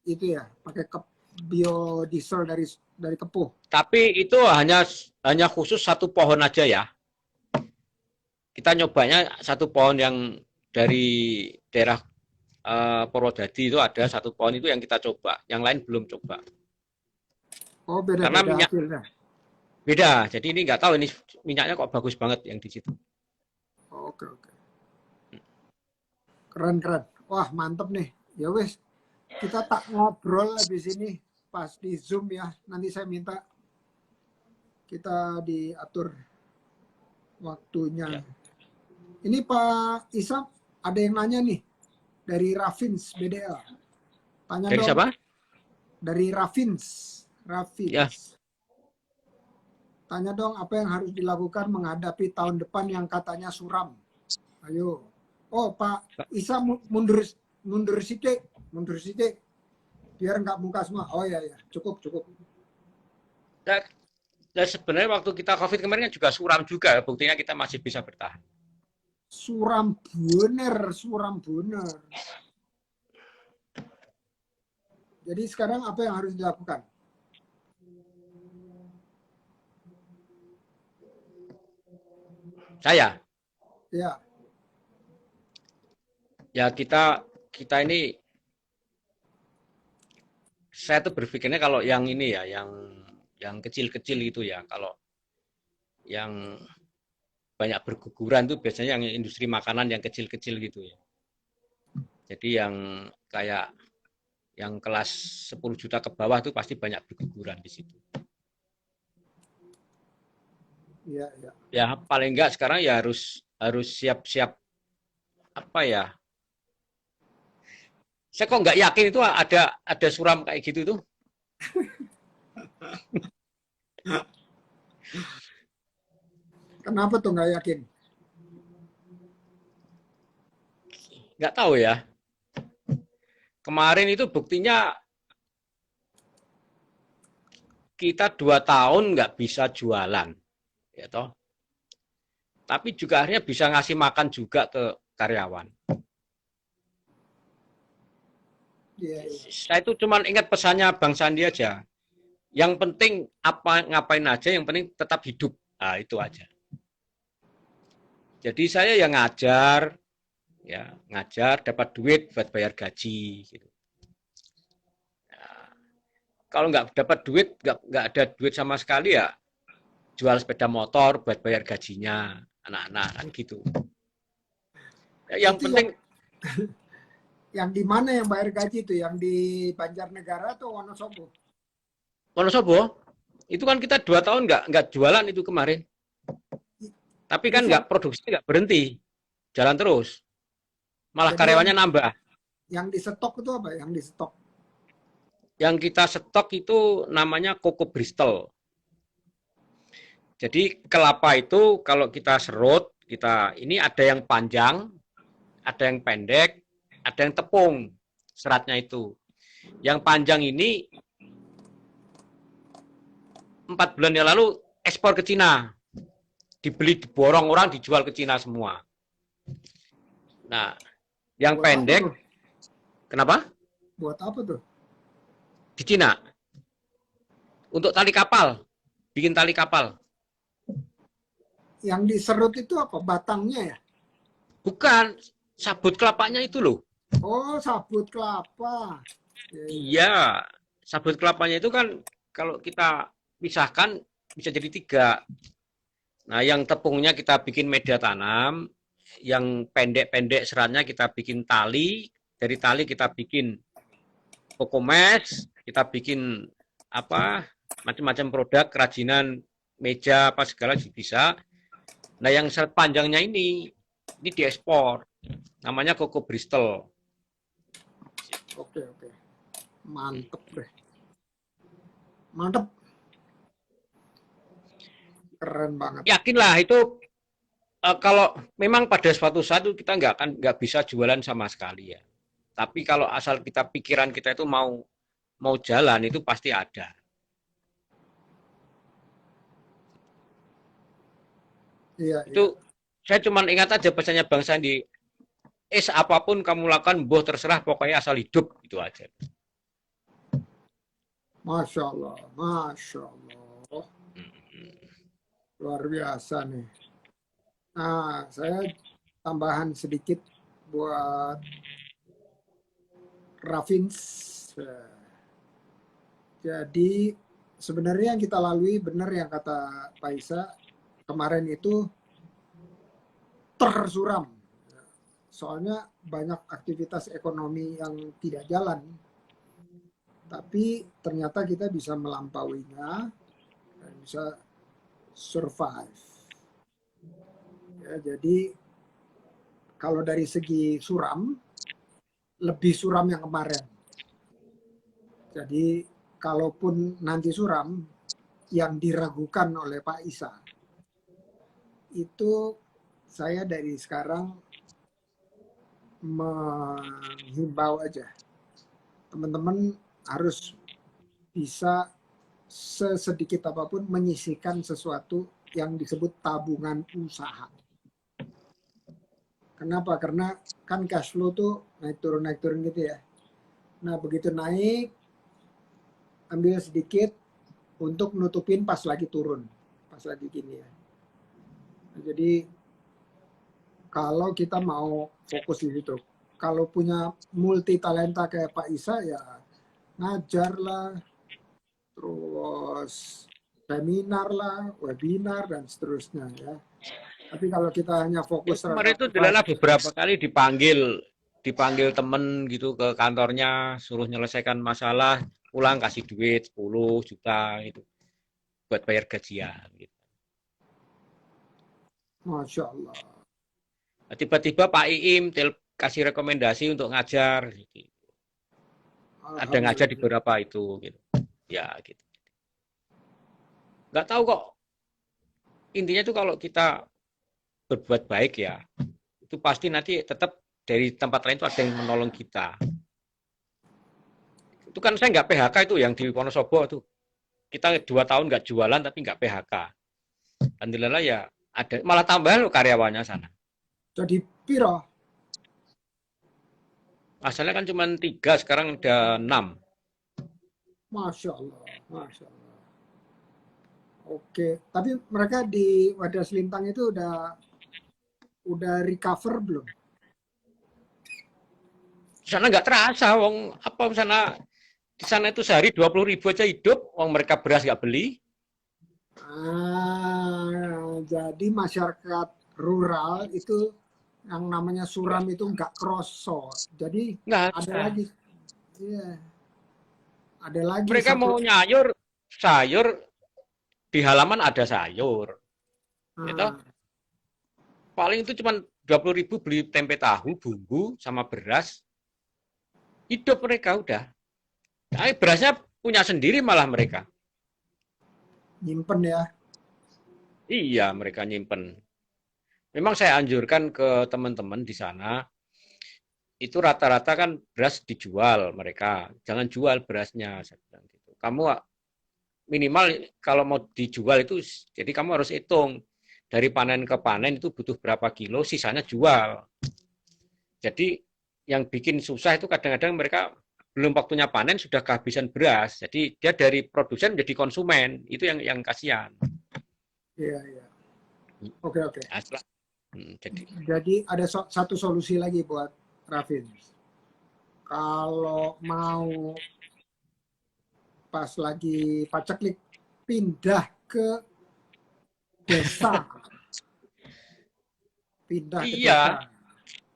itu ya, pakai biodiesel dari kepuh. Tapi itu hanya khusus satu pohon aja ya. Kita nyobanya satu pohon yang dari daerah Purwodadi itu ada satu pohon itu yang kita coba, yang lain belum coba. Oh, Karena beda-beda minyak hasilnya. beda, jadi ini nggak tahu ini minyaknya kok bagus banget yang di situ. Oke, oke. Keren, keren. Wah, mantep nih. Ya wes, kita tak ngobrol habis ini pas di Zoom ya. Nanti saya minta kita diatur waktunya. Ya. Ini Pak Isam, ada yang nanya nih dari Raffins BDL. Tanya Dari dong, siapa? dari Raffins. Ya, Raffins. Tanya dong apa yang harus dilakukan menghadapi tahun depan yang katanya suram. Ayo. Oh, Pak Isa mundur mundur sidik, mundur sidik. Biar nggak muka semua. Oh ya ya, cukup cukup. nah, nah sebenarnya waktu kita COVID kemarin kan juga suram juga, buktinya kita masih bisa bertahan. Suram bener, suram bener. Jadi sekarang apa yang harus dilakukan? Saya, Ya, ya kita ini, saya tuh berpikirnya kalau yang ini ya, yang kecil-kecil itu ya, kalau yang banyak berguguran tuh biasanya yang industri makanan yang kecil-kecil gitu ya. Jadi yang kayak yang kelas 10 juta ke bawah tuh pasti banyak berguguran di situ. iya, iya. Ya paling enggak sekarang ya harus siap-siap apa ya? Saya kok nggak yakin itu ada suram kayak gitu tuh. Kenapa tuh nggak yakin? Nggak tahu ya. Kemarin itu buktinya kita 2 tahun nggak bisa jualan, ya toh. Tapi juga akhirnya bisa ngasih makan juga ke karyawan. Iya, iya. Saya itu cuma ingat pesannya Bang Sandi aja. Yang penting apa ngapain aja, yang penting tetap hidup. Nah, itu aja. Jadi saya yang ngajar, ya ngajar dapat duit buat bayar gaji. Gitu. Kalau nggak dapat duit, nggak ada duit sama sekali ya jual sepeda motor buat bayar gajinya anak-anak kan gitu. Ya, yang Itu penting yang di mana yang bayar gaji itu? Yang di Banjarnegara atau Wonosobo? Wonosobo itu kan kita 2 tahun nggak jualan itu kemarin. Tapi kan Terus nggak produksi nggak berhenti, jalan terus. Malah jadi karyawannya nambah. yang di stok itu apa? Yang di stok. Yang kita stok itu namanya Koko Bristol. Jadi kelapa itu kalau kita serut, kita ini ada yang panjang, ada yang pendek, ada yang tepung seratnya itu. Yang panjang ini 4 bulan yang lalu ekspor ke Cina. Dibeli, diborong orang, dijual ke Cina semua. Nah, yang Buat apa tuh? pendek, kenapa? Buat apa tuh? di Cina untuk tali kapal, bikin tali kapal. Yang diserut itu apa? Batangnya ya? Bukan sabut kelapanya itu loh. Oh, sabut kelapa. Ya, ya. Iya, sabut kelapanya itu kan kalau kita pisahkan bisa jadi tiga. Nah, yang tepungnya kita bikin media tanam, yang pendek-pendek seratnya kita bikin tali, dari tali kita bikin kokomes, kita bikin apa macam-macam produk kerajinan meja apa segala bisa. Nah, yang serat panjangnya ini diekspor. Namanya Koko Bristol. Oke, oke. Mantep deh. Mantep. Keren banget. Yakinlah itu kalau memang pada suatu saat itu kita nggak bisa jualan sama sekali ya. Tapi kalau asal kita pikiran kita itu mau jalan itu pasti ada. Iya, iya. Itu saya cuma ingat aja pesannya Bang Sandi. Apapun kamu lakukan, boh terserah pokoknya asal hidup itu aja. Masya Allah. Masya Allah. Luar biasa nih. Nah, saya tambahan sedikit buat Raffins. Jadi sebenarnya yang kita lalui benar yang kata Pak Isa kemarin itu tersuram. Soalnya banyak aktivitas ekonomi yang tidak jalan. Tapi ternyata kita bisa melampauinya dan bisa survive. Ya, jadi kalau dari segi suram, lebih suram yang kemarin. Jadi kalaupun nanti suram, yang diragukan oleh Pak Isa, itu saya dari sekarang menghimbau aja. Teman-teman harus bisa sesedikit apapun menyisihkan sesuatu yang disebut tabungan usaha. Kenapa? Karena kan cash flow tuh naik turun gitu ya. Nah begitu naik, ambil sedikit untuk nutupin pas lagi turun, pas lagi gini ya. Nah, jadi kalau kita mau fokus di situ, kalau punya multi talenta kayak Pak Isa ya ngajar lah, terus seminar lah, webinar dan seterusnya ya. Tapi kalau kita hanya Ya, fokus kemarin terhadap itu Delala beberapa kali dipanggil temen gitu ke kantornya, suruh nyelesaikan masalah, pulang kasih duit 10 juta gitu buat bayar gajian gitu. Masya Allah. Nah, tiba-tiba Pak Iim kasih rekomendasi untuk ngajar gitu. Ada ngajar di Alhamdulillah. beberapa itu gitu. Ya gitu. Nggak tahu kok, intinya tuh kalau kita berbuat baik ya, itu pasti nanti tetap dari tempat lain itu ada yang menolong kita. Itu kan saya nggak PHK itu yang di Wonosobo tuh. Kita 2 tahun nggak jualan tapi nggak PHK. Alhamdulillah ya ada, malah tambah loh karyawannya sana. Jadi piro? Asalnya kan cuma 3, sekarang udah 6. Masya Allah. Masya Allah. Oke. Tapi mereka di Wadah Selintang itu udah recover belum? Di sana nggak terasa, wong apa di sana itu sehari 20.000 aja hidup, wong mereka beras nggak beli. Jadi masyarakat rural itu yang namanya suram itu nggak kroso. Jadi Nggak ada ada. lagi, iya, ada lagi Mereka satu. mau sayur di halaman ada sayur. Itu Nah, paling itu cuma 20.000 beli tempe tahu, bumbu, sama beras. Hidup mereka udah. Nah, berasnya punya sendiri malah mereka. nyimpen ya. Iya, mereka nyimpen. Memang saya anjurkan ke teman-teman di sana, itu rata-rata kan beras dijual mereka. Jangan jual berasnya. Saya bilang gitu. Kamu minimal kalau mau dijual itu, jadi kamu harus hitung. Dari panen ke panen itu butuh berapa kilo, sisanya jual. Jadi yang bikin susah itu kadang-kadang mereka belum waktunya panen sudah kehabisan beras. Jadi dia dari produsen menjadi konsumen. Itu yang kasihan. Iya, iya. Oke, oke. Nah, jadi Jadi ada satu solusi lagi buat Rafin. Kalau mau pas lagi paceklik pindah ke desa, pindah ke iya, desa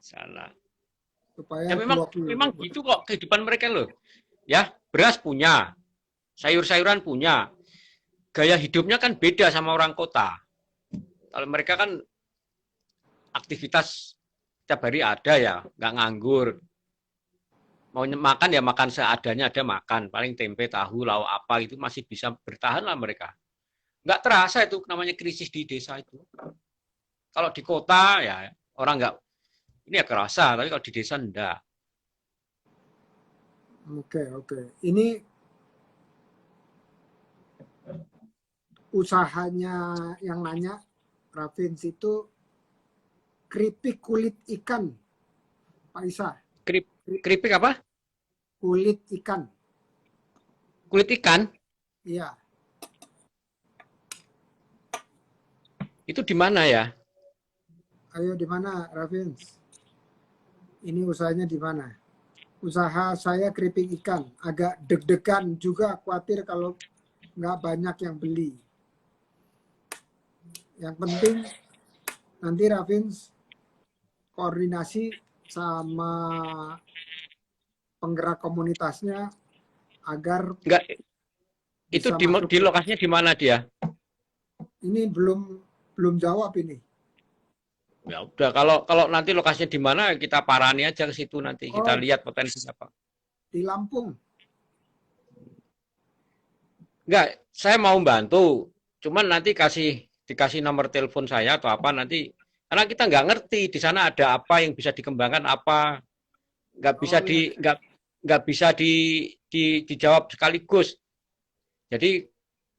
salah. supaya Ya memang memang gitu kok kehidupan mereka loh. Ya, beras punya, sayur-sayuran punya. Gaya hidupnya kan beda sama orang kota. Kalau mereka kan aktivitas setiap hari ada ya, nggak nganggur. Mau makan ya makan seadanya, ada makan. Paling tempe, tahu, lauk apa itu masih bisa bertahan lah mereka. Nggak terasa itu namanya krisis di desa itu. Kalau di kota ya orang nggak, ini ya kerasa, tapi kalau di desa enggak. Oke, oke. Ini usahanya yang nanya Rafins itu keripik kulit ikan, Pak Isa. Keripik apa? Kulit ikan. Kulit ikan? Iya. Itu di mana ya? Ayo di mana, Rafins? Ini usahanya di mana? Usaha saya keripik ikan. Agak deg-degan juga, khawatir kalau nggak banyak yang beli. Yang penting nanti Rafins koordinasi sama penggerak komunitasnya agar Enggak, itu bisa masuk. di lokasinya di mana dia? Ini belum jawab ini. Ya udah, kalau nanti lokasinya di mana kita parani aja ke situ nanti kita Oh, lihat potensinya apa. di Lampung. Enggak, saya mau bantu. Cuman nanti dikasih nomor telepon saya atau apa nanti karena kita nggak ngerti di sana ada apa yang bisa dikembangkan apa nggak bisa Oh ya, nggak bisa dijawab sekaligus. Jadi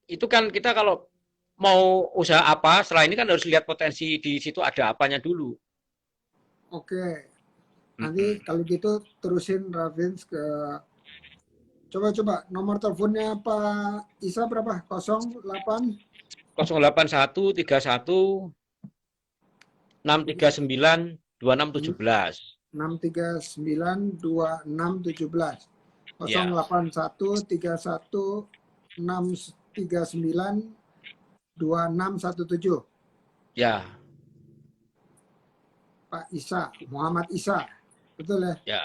itu kan kita kalau mau usaha apa setelah ini kan harus lihat potensi di situ ada apanya dulu. oke. Nanti Mm-mm. kalau gitu terusin Ravins ke coba nomor teleponnya Pak Isa berapa? 08 08131 639 2617. 6392617 Ya, 08131692617 ya, Pak Isa, Muhammad Isa. Betul ya, ya.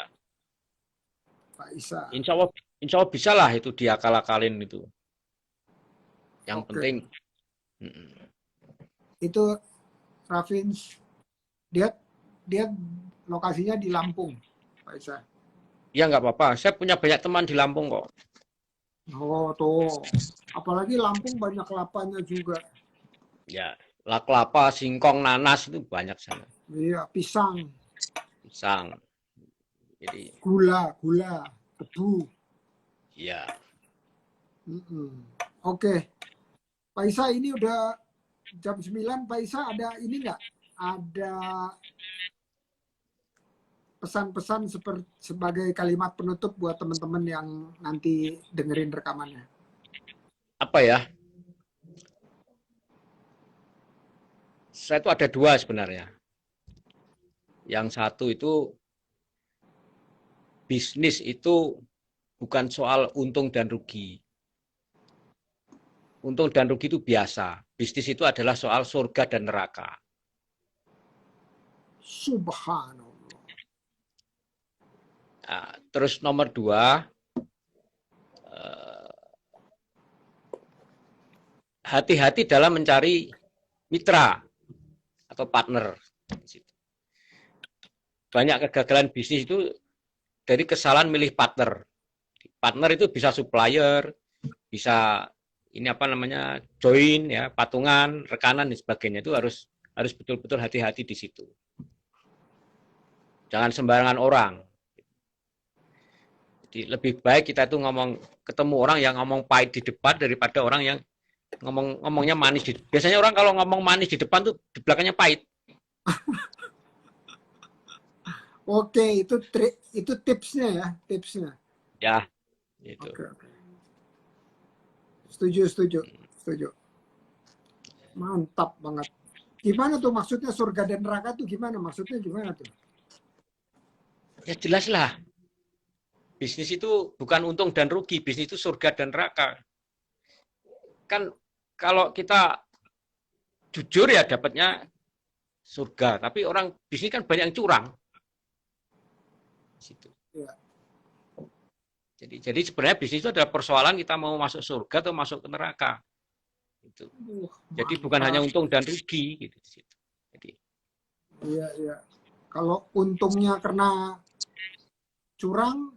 Pak Isa. Insya Allah bisa lah itu diakal-akalin itu. Yang Oke. penting, mm, Itu Ravins, dia dia lokasinya di Lampung, Pak Isa. ya nggak apa-apa. Saya punya banyak teman di Lampung kok. Oh, tuh. Apalagi Lampung banyak kelapanya juga. Ya, kelapa, singkong, nanas itu banyak sana. Iya, pisang, Pisang. Jadi, gula, tebu. ya, Mm-mm. Oke, Pak Isa ini udah jam 9. Pak Isa ada ini nggak? Ada pesan-pesan sebagai kalimat penutup buat teman-teman yang nanti dengerin rekamannya. apa ya? Saya itu ada dua sebenarnya. Yang satu itu bisnis itu bukan soal untung dan rugi. Untung dan rugi itu biasa. Bisnis itu adalah soal surga dan neraka. Subhanallah. Nah, terus nomor dua, hati-hati dalam mencari mitra atau partner. Banyak kegagalan bisnis itu dari kesalahan milih partner. Partner itu bisa supplier, bisa ini apa namanya join ya, patungan, rekanan dan sebagainya itu harus betul-betul hati-hati di situ. Jangan sembarangan orang. Jadi lebih baik kita itu ketemu orang yang ngomong pahit di depan daripada orang yang ngomongnya manis. Biasanya orang kalau ngomong manis di depan tuh di belakangnya pahit. Oke, itu tipsnya ya, tipsnya. Ya, itu. Oke, oke. Setuju, setuju, setuju. Mantap banget. Gimana tuh maksudnya surga dan neraka tuh gimana? Maksudnya gimana tuh? Ya jelas lah. Bisnis itu bukan untung dan rugi. Bisnis itu surga dan neraka. Kan kalau kita jujur ya dapatnya surga. Tapi orang bisnis kan banyak yang curang. Situ. Ya. Jadi sebenarnya bisnis itu adalah persoalan kita mau masuk surga atau masuk ke neraka. Itu. Jadi bukan hanya untung dan rugi gitu. Jadi iya, iya. Kalau untungnya karena curang,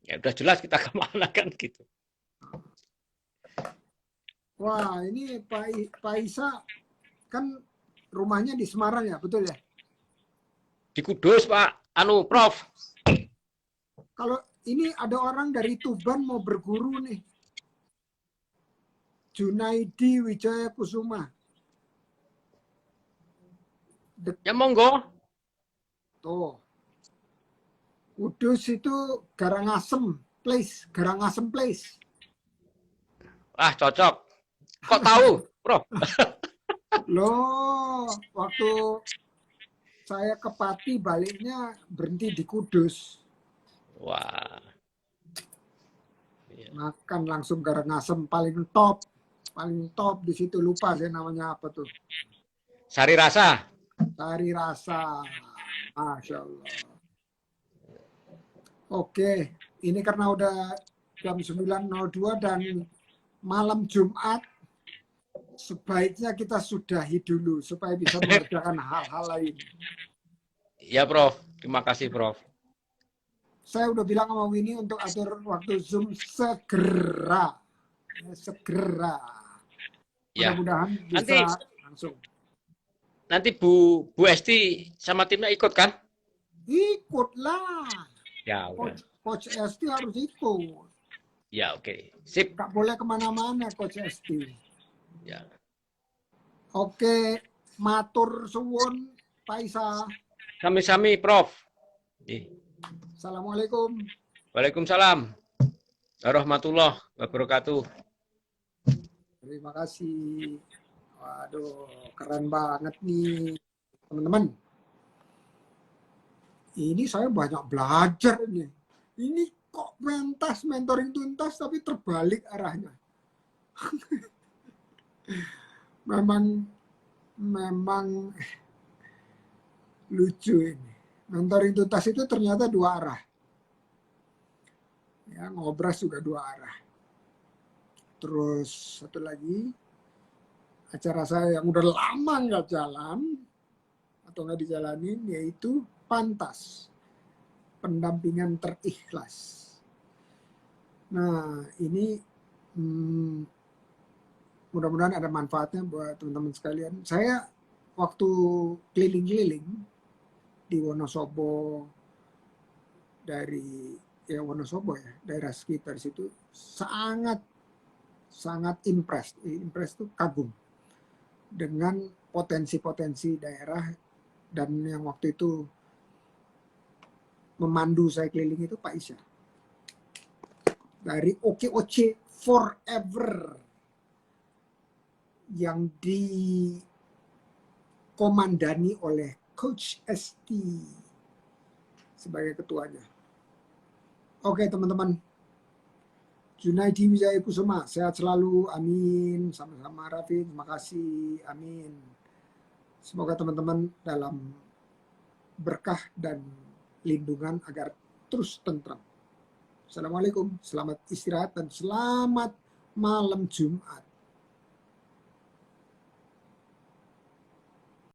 ya udah jelas kita kemana kan gitu. wah ini Pak Isa kan rumahnya di Semarang ya, betul ya? Di Kudus Pak, Prof. Kalau ini ada orang dari Tuban mau berguru nih, Junaidi Wijaya Kusuma. Ya monggo. Tuh, Kudus itu Garangasem Place, Garangasem Place. Ah cocok. Kok tahu, Prof? Loh, waktu saya ke Pati baliknya berhenti di Kudus. Wah. Makan langsung Garangasem paling top di situ, lupa saya namanya apa tuh. Sari Rasa. Sari Rasa, Masya Allah. Oke, ini karena udah jam 9.02 dan malam Jumat, sebaiknya kita sudahi dulu supaya bisa mengerjakan hal-hal lain. Ya Prof, terima kasih Prof. Saya udah bilang sama Winnie untuk atur waktu Zoom segera. Segera. Ya. Mudah-mudahan bisa Nanti, langsung. Nanti Bu Esti sama timnya ikut kan? Ikutlah. Ya udah. Coach Esti harus ikut. Ya oke. Sip. Gak boleh kemana-mana Coach Esti. Ya. Oke, matur suwun Pak Isa. Sami-sami Prof. Assalamualaikum. Waalaikumsalam warahmatullahi wabarakatuh. Terima kasih. Waduh, keren banget nih teman-teman. Ini saya banyak belajar nih. Ini kok mentas, mentoring tuntas tapi terbalik arahnya. memang lucu ini. Mentoring tuntas itu ternyata dua arah. Ya, ngobras juga dua arah. Terus satu lagi, acara saya yang udah lama nggak jalan atau nggak dijalanin, yaitu Pantas, pendampingan terikhlas. Nah, ini mudah-mudahan ada manfaatnya buat teman-teman sekalian. Saya waktu keliling-keliling di Wonosobo, dari Wonosobo ya, daerah sekitar situ, sangat impressed itu kagum dengan potensi-potensi daerah. Dan yang waktu itu memandu saya keliling itu Pak Isya dari OKOC Forever yang dikomandani oleh Coach Esti sebagai ketuanya. Oke teman-teman, Junaidi Wijaya Kusuma, sehat selalu, amin. Sama-sama Raffi, terima kasih, amin. Semoga teman-teman dalam berkah dan lindungan agar terus tentram. Assalamualaikum, selamat istirahat dan selamat malam Jumat.